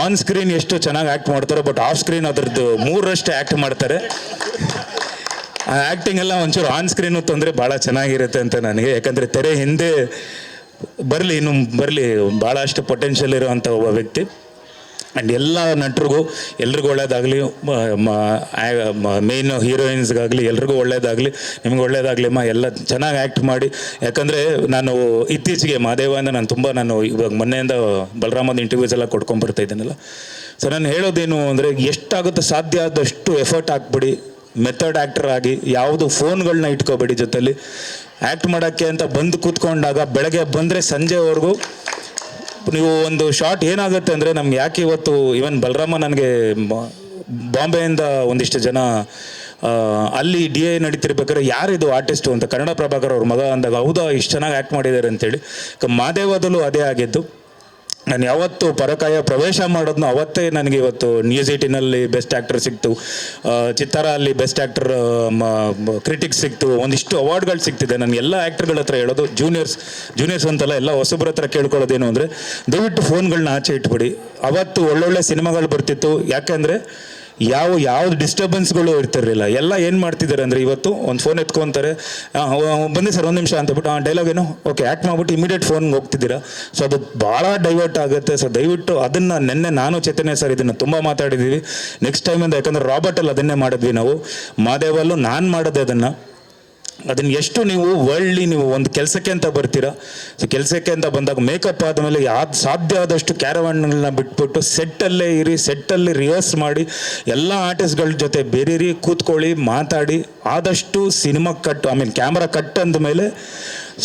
ಆನ್ ಸ್ಕ್ರೀನ್ ಎಷ್ಟು ಚೆನ್ನಾಗಿ ಆ್ಯಕ್ಟ್ ಮಾಡ್ತಾರೆ, ಬಟ್ ಆಫ್ ಸ್ಕ್ರೀನ್ ಅದ್ರದ್ದು 3ರಷ್ಟು ಆ್ಯಕ್ಟ್ ಮಾಡ್ತಾರೆ. ಆ ಆ್ಯಕ್ಟಿಂಗ್ ಎಲ್ಲ ಒಂಚೂರು ಆನ್ ಸ್ಕ್ರೀನು ತೊಂದರೆ ಭಾಳ ಚೆನ್ನಾಗಿರುತ್ತೆ ಅಂತ ನನಗೆ. ಯಾಕಂದರೆ ತೆರೆ ಹಿಂದೆ ಬರಲಿ ಭಾಳಷ್ಟು ಪೊಟೆನ್ಷಿಯಲ್ ಇರುವಂಥ ಒಬ್ಬ ವ್ಯಕ್ತಿ. ಆ್ಯಂಡ್ ಎಲ್ಲ ನಟರಿಗೂ ಎಲ್ರಿಗೂ ಒಳ್ಳೇದಾಗಲಿ, ಮೇನ್ ಹೀರೋಯಿನ್ಸ್ಗಾಗಲಿ ಎಲ್ರಿಗೂ ಒಳ್ಳೇದಾಗಲಿ, ನಿಮ್ಗೆ ಒಳ್ಳೇದಾಗಲಿಮ್ಮ, ಎಲ್ಲ ಚೆನ್ನಾಗಿ ಆ್ಯಕ್ಟ್ ಮಾಡಿ. ಯಾಕಂದರೆ ನಾನು ಇತ್ತೀಚೆಗೆ ಮಾದೇವನ ನಾನು ಇವಾಗ ಮೊನ್ನೆಯಿಂದ ಬಲರಾಮದ ಇಂಟರ್ವ್ಯೂಸ್ ಎಲ್ಲ ಕೊಡ್ಕೊಂಬರ್ತಾ ಇದ್ದೀನಲ್ಲ. ಸೊ ನಾನು ಹೇಳೋದೇನು ಅಂದರೆ, ಎಷ್ಟಾಗುತ್ತೋ ಸಾಧ್ಯ ಆದಷ್ಟು ಎಫರ್ಟ್ ಹಾಕ್ಬಿಡಿ, ಮೆಥಡ್ ಆ್ಯಕ್ಟರ್ ಆಗಿ. ಯಾವುದು ಫೋನ್ಗಳನ್ನ ಇಟ್ಕೋಬೇಡಿ ಜೊತೆಲಿ. ಆ್ಯಕ್ಟ್ ಮಾಡೋಕ್ಕೆ ಅಂತ ಬಂದು ಕೂತ್ಕೊಂಡಾಗ ಬೆಳಗ್ಗೆ ಬಂದರೆ ಸಂಜೆವರೆಗೂ ನೀವು ಒಂದು ಶಾರ್ಟ್ ಏನಾಗುತ್ತೆ ಅಂದರೆ, ನಮ್ಗೆ ಯಾಕೆ ಇವತ್ತು ಈವನ್ ಬಲರಾಮ ನನಗೆ ಬಾಂಬೆಯಿಂದ ಒಂದಿಷ್ಟು ಜನ ಅಲ್ಲಿ DA ನಡೀತಿರ್ಬೇಕಾದ್ರೆ ಯಾರಿದು ಆರ್ಟಿಸ್ಟು ಅಂತ ಕನ್ನಡ ಪ್ರಭಾಕರ್ ಅವ್ರ ಮಗ ಅಂದಾಗ, ಹೌದಾ ಇಷ್ಟು ಚೆನ್ನಾಗಿ ಆ್ಯಕ್ಟ್ ಮಾಡಿದ್ದಾರೆ ಅಂತೇಳಿ. ಮಾದೇವದಲ್ಲೂ ಅದೇ ಆಗಿದ್ದು. ನಾನು ಯಾವತ್ತು ಪರಕಾಯ ಪ್ರವೇಶ ಮಾಡೋದನ್ನು ಅವತ್ತೇ ನನಗೆ ಇವತ್ತು ನ್ಯೂಸ್ 18ನಲ್ಲಿ ಬೆಸ್ಟ್ ಆ್ಯಕ್ಟರ್ ಸಿಕ್ತು, ಚಿತ್ತಾರ ಅಲ್ಲಿ ಬೆಸ್ಟ್ ಆ್ಯಕ್ಟರ್ ಕ್ರಿಟಿಕ್ಸ್ ಸಿಕ್ತು, ಒಂದಿಷ್ಟು ಅವಾರ್ಡ್ಗಳು ಸಿಗ್ತಿದೆ. ನಾನು ಎಲ್ಲ ಆ್ಯಕ್ಟರ್ಗಳ ಹತ್ರ ಹೇಳೋದು, ಜೂನಿಯರ್ಸ್ ಅಂತಲ್ಲ, ಎಲ್ಲ ಹೊಸಬ್ರ ಹತ್ರ ಕೇಳ್ಕೊಳ್ಳೋದೇನು ಅಂದರೆ, ದಯವಿಟ್ಟು ಫೋನ್ಗಳನ್ನ ಆಚೆ ಇಟ್ಬಿಡಿ. ಅವತ್ತು ಒಳ್ಳೊಳ್ಳೆ ಸಿನಿಮಾಗಳು ಬರ್ತಿತ್ತು. ಯಾಕೆಂದರೆ ಯಾವ್ದು ಡಿಸ್ಟರ್ಬೆನ್ಸ್ಗಳು ಇರ್ತಿರಲಿಲ್ಲ. ಎಲ್ಲ ಏನು ಮಾಡ್ತಿದ್ದಾರೆ ಅಂದರೆ, ಇವತ್ತು ಒಂದು ಫೋನ್ ಎತ್ಕೊತಾರೆ, ಬನ್ನಿ ಸರ್ ಒಂದು ನಿಮಿಷ ಅಂತಬಿಟ್ಟು ಡೈಲಾಗ್ ಏನು ಓಕೆ ಆ್ಯಕ್ಟ್ ಮಾಡಿಬಿಟ್ಟು ಇಮಿಡಿಯೇಟ್ ಫೋನ್ಗೆ ಹೋಗ್ತಿದ್ದೀರಾ. ಸೊ ಅದು ಭಾಳ ಡೈವರ್ಟ್ ಆಗುತ್ತೆ. ಸೊ ದಯವಿಟ್ಟು ಅದನ್ನು ನಿನ್ನೆ ನಾನು ಚೈತನ್ಯ ಸರ್ ಇದನ್ನು ತುಂಬ ಮಾತಾಡಿದ್ದೀವಿ. ನೆಕ್ಸ್ಟ್ ಟೈಮಿಂದ, ಯಾಕಂದರೆ ರಾಬರ್ಟಲ್ಲಿ ಅದನ್ನೇ ಮಾಡಿದ್ವಿ ನಾವು, ಮಾದೇವಲ್ಲೂ ನಾನು ಮಾಡೋದೆ ಅದನ್ನು ಎಷ್ಟು ನೀವು ವರ್ಲ್ಡ್ಲಿ ನೀವು ಒಂದು ಕೆಲಸಕ್ಕೆ ಅಂತ ಬರ್ತೀರಾ. ಸೊ ಕೆಲಸಕ್ಕೆ ಅಂತ ಬಂದಾಗ ಮೇಕಪ್ ಆದಮೇಲೆ ಸಾಧ್ಯ ಆದಷ್ಟು ಕ್ಯಾರವಾನ್ಗಳನ್ನ ಬಿಟ್ಬಿಟ್ಟು ಸೆಟ್ಟಲ್ಲೇ ಇರಿ, ಸೆಟ್ಟಲ್ಲಿ ರಿಹರ್ಸ್ ಮಾಡಿ, ಎಲ್ಲ ಆರ್ಟಿಸ್ಟ್ಗಳ ಜೊತೆ ಬೇರೆರಿ, ಕೂತ್ಕೊಳ್ಳಿ, ಮಾತಾಡಿ. ಆದಷ್ಟು ಸಿನಿಮಾ ಕಟ್, ಆಮೇಲೆ ಕ್ಯಾಮ್ರಾ ಕಟ್ ಅಂದಮೇಲೆ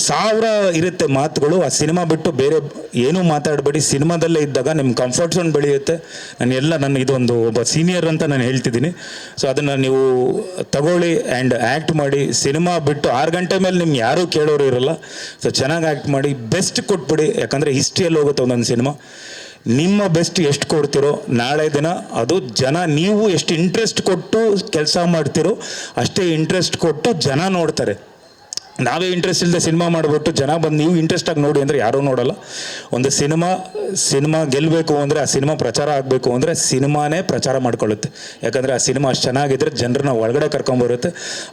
1000 ಇರುತ್ತೆ ಮಾತುಗಳು. ಆ ಸಿನಿಮಾ ಬಿಟ್ಟು ಬೇರೆ ಏನೂ ಮಾತಾಡಬೇಡಿ. ಸಿನಿಮಾದಲ್ಲೇ ಇದ್ದಾಗ ನಿಮ್ಮ ಕಂಫರ್ಟ್ ಝೋನ್ ಬೆಳೆಯುತ್ತೆ. ನನ್ನ ಇದೊಂದು ಒಬ್ಬ ಸೀನಿಯರ್ ಅಂತ ನಾನು ಹೇಳ್ತಿದ್ದೀನಿ. ಸೊ ಅದನ್ನು ನೀವು ತಗೊಳ್ಳಿ ಆ್ಯಂಡ್ ಆ್ಯಕ್ಟ್ ಮಾಡಿ. ಸಿನಿಮಾ ಬಿಟ್ಟು 6 ಗಂಟೆ ಮೇಲೆ ನಿಮ್ಗೆ ಯಾರೂ ಕೇಳೋರು ಇರಲ್ಲ. ಸೊ ಚೆನ್ನಾಗಿ ಆ್ಯಕ್ಟ್ ಮಾಡಿ, ಬೆಸ್ಟ್ ಕೊಟ್ಬಿಡಿ. ಯಾಕಂದರೆ ಹಿಸ್ಟ್ರಿಯಲ್ಲಿ ಹೋಗುತ್ತೆ ಒಂದೊಂದು ಸಿನಿಮಾ. ನಿಮ್ಮ ಬೆಸ್ಟ್ ಎಷ್ಟು ಕೊಡ್ತಿರೋ ನಾಳೆ ದಿನ ಅದು ಜನ, ನೀವು ಎಷ್ಟು ಇಂಟ್ರೆಸ್ಟ್ ಕೊಟ್ಟು ಕೆಲಸ ಮಾಡ್ತಿರೋ ಅಷ್ಟೇ ಇಂಟ್ರೆಸ್ಟ್ ಕೊಟ್ಟು ಜನ ನೋಡ್ತಾರೆ. ನಾವೇ ಇಂಟ್ರೆಸ್ಟ್ ಇಲ್ಲದೆ ಸಿನಿಮಾ ಮಾಡಿಬಿಟ್ಟು ಜನ ಬಂದು ನೀವು ಇಂಟ್ರೆಸ್ಟಾಗಿ ನೋಡಿ ಅಂದರೆ ಯಾರೂ ನೋಡೋಲ್ಲ. ಒಂದು ಸಿನಿಮಾ ಗೆಲ್ಲಬೇಕು ಅಂದರೆ, ಆ ಸಿನಿಮಾ ಪ್ರಚಾರ ಆಗಬೇಕು ಅಂದರೆ ಸಿನಿಮಾನೇ ಪ್ರಚಾರ ಮಾಡ್ಕೊಳ್ಳುತ್ತೆ. ಯಾಕಂದರೆ ಆ ಸಿನಿಮಾ ಅಷ್ಟು ಚೆನ್ನಾಗಿದ್ದರೆ ಜನರನ್ನ ಒಳಗಡೆ ಕರ್ಕೊಂಬರುತ್ತೆ.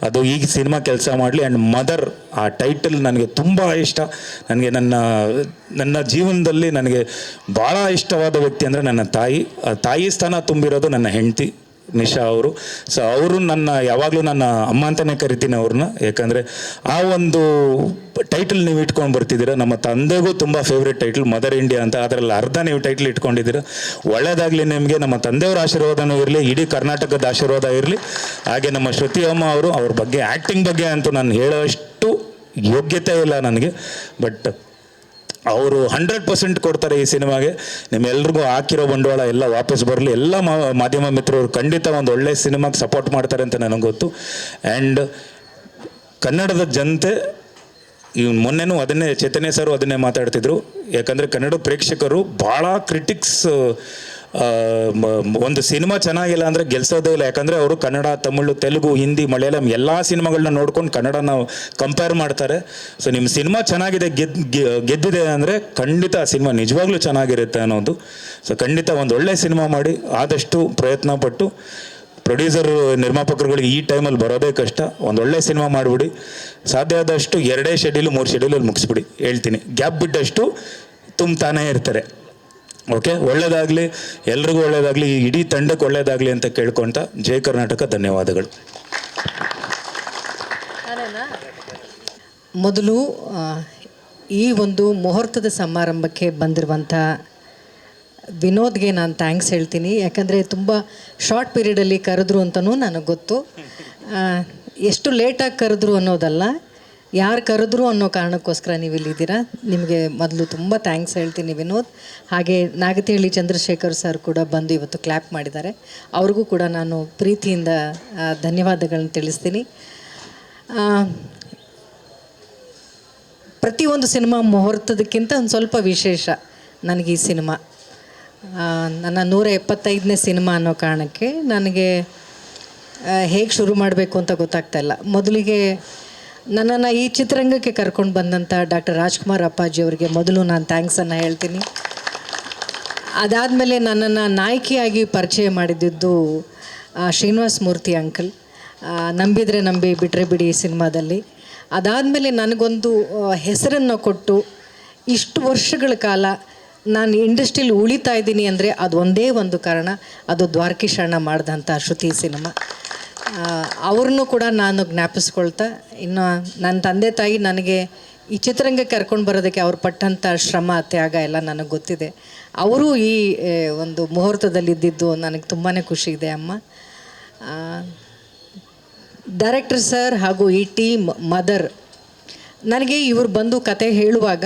ಅದು ಈಗ ಸಿನಿಮಾ ಕೆಲಸ ಮಾಡಲಿ. ಆ್ಯಂಡ್ ಮದರ್ ಆ ಟೈಟಲ್ ನನಗೆ ತುಂಬ ಇಷ್ಟ. ನನಗೆ ನನ್ನ ಜೀವನದಲ್ಲಿ ನನಗೆ ಭಾಳ ಇಷ್ಟವಾದ ವ್ಯಕ್ತಿ ಅಂದರೆ ನನ್ನ ತಾಯಿ. ಆ ತಾಯಿ ಸ್ಥಾನ ತುಂಬಿರೋದು ನನ್ನ ಹೆಂಡತಿ ನಿಶಾ ಅವರು. ಸೊ ಅವರು ಯಾವಾಗಲೂ ನನ್ನ ಅಮ್ಮ ಅಂತಲೇ ಕರಿತೀನಿ ಅವ್ರನ್ನ. ಯಾಕಂದರೆ ಆ ಒಂದು ಟೈಟಲ್ ನೀವು ಇಟ್ಕೊಂಡು ಬರ್ತಿದ್ದೀರ. ನಮ್ಮ ತಂದೆಗೂ ತುಂಬ ಫೇವ್ರೇಟ್ ಟೈಟಲ್ ಮದರ್ ಇಂಡಿಯಾ ಅಂತ, ಅದರಲ್ಲಿ ಅರ್ಧ ನೀವು ಟೈಟಲ್ ಇಟ್ಕೊಂಡಿದ್ದೀರ. ಒಳ್ಳೆಯದಾಗಲಿ ನಿಮಗೆ. ನಮ್ಮ ತಂದೆಯವರ ಆಶೀರ್ವಾದನೂ ಇರಲಿ, ಇಡೀ ಕರ್ನಾಟಕದ ಆಶೀರ್ವಾದ ಇರಲಿ. ಹಾಗೆ ನಮ್ಮ ಶ್ರುತಿ ಅಮ್ಮ ಅವರು, ಅವ್ರ ಬಗ್ಗೆ ಆ್ಯಕ್ಟಿಂಗ್ ಬಗ್ಗೆ ಅಂತೂ ನಾನು ಹೇಳೋಷ್ಟು ಯೋಗ್ಯತೆ ಇಲ್ಲ ನನಗೆ. ಬಟ್ ಅವರು 100% ಕೊಡ್ತಾರೆ ಈ ಸಿನಿಮಾಗೆ. ನಿಮ್ಮೆಲ್ರಿಗೂ ಹಾಕಿರೋ ಬಂಡವಾಳ ಎಲ್ಲ ವಾಪಸ್ ಬರಲಿ. ಎಲ್ಲ ಮಾಧ್ಯಮ ಮಿತ್ರರು ಖಂಡಿತ ಒಂದು ಒಳ್ಳೆ ಸಿನಿಮಾಗೆ ಸಪೋರ್ಟ್ ಮಾಡ್ತಾರೆ ಅಂತ ನನಗೆ ಗೊತ್ತು. ಆ್ಯಂಡ್ ಕನ್ನಡದ ಜನತೆ ಮೊನ್ನೆನೂ ಅದನ್ನೇ ಚೈತನ್ಯ ಸರ್ ಅದನ್ನೇ ಮಾತಾಡ್ತಿದ್ರು. ಯಾಕಂದರೆ ಕನ್ನಡ ಪ್ರೇಕ್ಷಕರು ಭಾಳ ಕ್ರಿಟಿಕ್ಸ್, ಒಂದು ಸಿನಿಮಾ ಚೆನ್ನಾಗಿಲ್ಲ ಅಂದರೆ ಗೆಲ್ಸೋದೇ ಇಲ್ಲ. ಯಾಕಂದರೆ ಅವರು ಕನ್ನಡ, ತಮಿಳು, ತೆಲುಗು, ಹಿಂದಿ, ಮಲಯಾಳಂ ಎಲ್ಲ ಸಿನಿಮಾಗಳನ್ನ ನೋಡ್ಕೊಂಡು ಕನ್ನಡನ ಕಂಪೇರ್ ಮಾಡ್ತಾರೆ. ಸೊ ನಿಮ್ಮ ಸಿನಿಮಾ ಚೆನ್ನಾಗಿದೆ, ಗೆದ್ದಿದೆ ಅಂದರೆ ಖಂಡಿತ ಆ ಸಿನಿಮಾ ನಿಜವಾಗ್ಲೂ ಚೆನ್ನಾಗಿರುತ್ತೆ ಅನ್ನೋದು. ಸೊ ಖಂಡಿತ ಒಂದು ಒಳ್ಳೆ ಸಿನಿಮಾ ಮಾಡಿ, ಆದಷ್ಟು ಪ್ರಯತ್ನ ಪಟ್ಟು. ಪ್ರೊಡ್ಯೂಸರ್ ನಿರ್ಮಾಪಕರುಗಳಿಗೆ ಈ ಟೈಮಲ್ಲಿ ಬರೋದೇ ಕಷ್ಟ. ಒಂದು ಒಳ್ಳೆ ಸಿನಿಮಾ ಮಾಡಿಬಿಡಿ. ಸಾಧ್ಯ ಆದಷ್ಟು 2 ಶೆಡ್ಯೂಲು 3 ಶೆಡ್ಯೂಲಲ್ಲಿ ಮುಗಿಸ್ಬಿಡಿ. ಹೇಳ್ತೀನಿ, ಗ್ಯಾಪ್ ಬಿಟ್ಟಷ್ಟು ತುಂಬ್ತಾನೇ ಇರ್ತಾರೆ. ಓಕೆ, ಒಳ್ಳೇದಾಗಲಿ, ಎಲ್ರಿಗೂ ಒಳ್ಳೇದಾಗಲಿ, ಇಡೀ ತಂಡಕ್ಕೆ ಒಳ್ಳೇದಾಗಲಿ ಅಂತ ಕೇಳ್ಕೊತ ಜೈ ಕರ್ನಾಟಕ. ಧನ್ಯವಾದಗಳು. ಮೊದಲು ಈ ಒಂದು ಮುಹೂರ್ತದ ಸಮಾರಂಭಕ್ಕೆ ಬಂದಿರುವಂಥ ವಿನೋದ್ಗೆ ನಾನು ಥ್ಯಾಂಕ್ಸ್ ಹೇಳ್ತೀನಿ. ಯಾಕಂದರೆ ತುಂಬ ಶಾರ್ಟ್ ಪೀರಿಯಡಲ್ಲಿ ಕರೆದ್ರು ಅಂತಲೂ ನನಗೆ ಗೊತ್ತು. ಎಷ್ಟು ಲೇಟಾಗಿ ಕರೆದ್ರು ಅನ್ನೋದಲ್ಲ, ಯಾರು ಕರೆದ್ರು ಅನ್ನೋ ಕಾರಣಕ್ಕೋಸ್ಕರ ನೀವು ಇಲ್ಲಿದ್ದೀರಾ. ನಿಮಗೆ ಮೊದಲು ತುಂಬ ಥ್ಯಾಂಕ್ಸ್ ಹೇಳ್ತೀನಿ ವಿನೋದ್. ಹಾಗೆ ನಾಗತಿಹಳ್ಳಿ ಚಂದ್ರಶೇಖರ್ ಸರ್ ಕೂಡ ಬಂದು ಇವತ್ತು ಕ್ಲ್ಯಾಪ್ ಮಾಡಿದ್ದಾರೆ. ಅವ್ರಿಗೂ ಕೂಡ ನಾನು ಪ್ರೀತಿಯಿಂದ ಧನ್ಯವಾದಗಳನ್ನ ತಿಳಿಸ್ತೀನಿ. ಪ್ರತಿಯೊಂದು ಸಿನಿಮಾ ಮುಹೂರ್ತದಕ್ಕಿಂತ ಒಂದು ಸ್ವಲ್ಪ ವಿಶೇಷ ನನಗೆ ಈ ಸಿನಿಮಾ. ನನ್ನ 175ನೇ ಸಿನಿಮಾ ಅನ್ನೋ ಕಾರಣಕ್ಕೆ ನನಗೆ ಹೇಗೆ ಶುರು ಮಾಡಬೇಕು ಅಂತ ಗೊತ್ತಾಗ್ತಾ ಇಲ್ಲ. ಮೊದಲಿಗೆ ನನ್ನನ್ನು ಈ ಚಿತ್ರರಂಗಕ್ಕೆ ಕರ್ಕೊಂಡು ಬಂದಂಥ ಡಾಕ್ಟರ್ ರಾಜ್ಕುಮಾರ್ ಅಪ್ಪಾಜಿ ಅವರಿಗೆ ಮೊದಲು ನಾನು ಥ್ಯಾಂಕ್ಸನ್ನು ಹೇಳ್ತೀನಿ. ಅದಾದಮೇಲೆ ನನ್ನನ್ನು ನಾಯಕಿಯಾಗಿ ಪರಿಚಯ ಮಾಡಿದ್ದು ಶ್ರೀನಿವಾಸ್ ಮೂರ್ತಿ ಅಂಕಲ್, ನಂಬಿದರೆ ನಂಬಿ ಬಿಟ್ಟರೆ ಬಿಡಿ ಸಿನಿಮಾದಲ್ಲಿ. ಅದಾದಮೇಲೆ ನನಗೊಂದು ಹೆಸರನ್ನು ಕೊಟ್ಟು ಇಷ್ಟು ವರ್ಷಗಳ ಕಾಲ ನಾನು ಇಂಡಸ್ಟ್ರಿಯಲ್ಲಿ ಉಳಿತಾ ಇದ್ದೀನಿ ಅಂದರೆ ಅದು ಒಂದೇ ಒಂದು ಕಾರಣ, ಅದು ದ್ವಾರಕೀಶ್ ಅಣ್ಣ ಮಾಡಿದಂಥ ಶ್ರುತಿ ಸಿನಿಮಾ. ಅವ್ರನ್ನೂ ಕೂಡ ನಾನು ಜ್ಞಾಪಿಸ್ಕೊಳ್ತಾ, ಇನ್ನು ನನ್ನ ತಂದೆ ತಾಯಿ ನನಗೆ ಈ ಚಿತ್ರರಂಗಕ್ಕೆ ಕರ್ಕೊಂಡು ಬರೋದಕ್ಕೆ ಅವ್ರು ಪಟ್ಟಂಥ ಶ್ರಮ ತ್ಯಾಗ ಎಲ್ಲ ನನಗೆ ಗೊತ್ತಿದೆ. ಅವರು ಈ ಒಂದು ಮುಹೂರ್ತದಲ್ಲಿದ್ದಿದ್ದು ನನಗೆ ತುಂಬಾ ಖುಷಿ ಇದೆ ಅಮ್ಮ. ಡೈರೆಕ್ಟರ್ ಸರ್ ಹಾಗೂ ಈ ಟೀಮ್ ಮದರ್, ನನಗೆ ಇವರು ಬಂದು ಕತೆ ಹೇಳುವಾಗ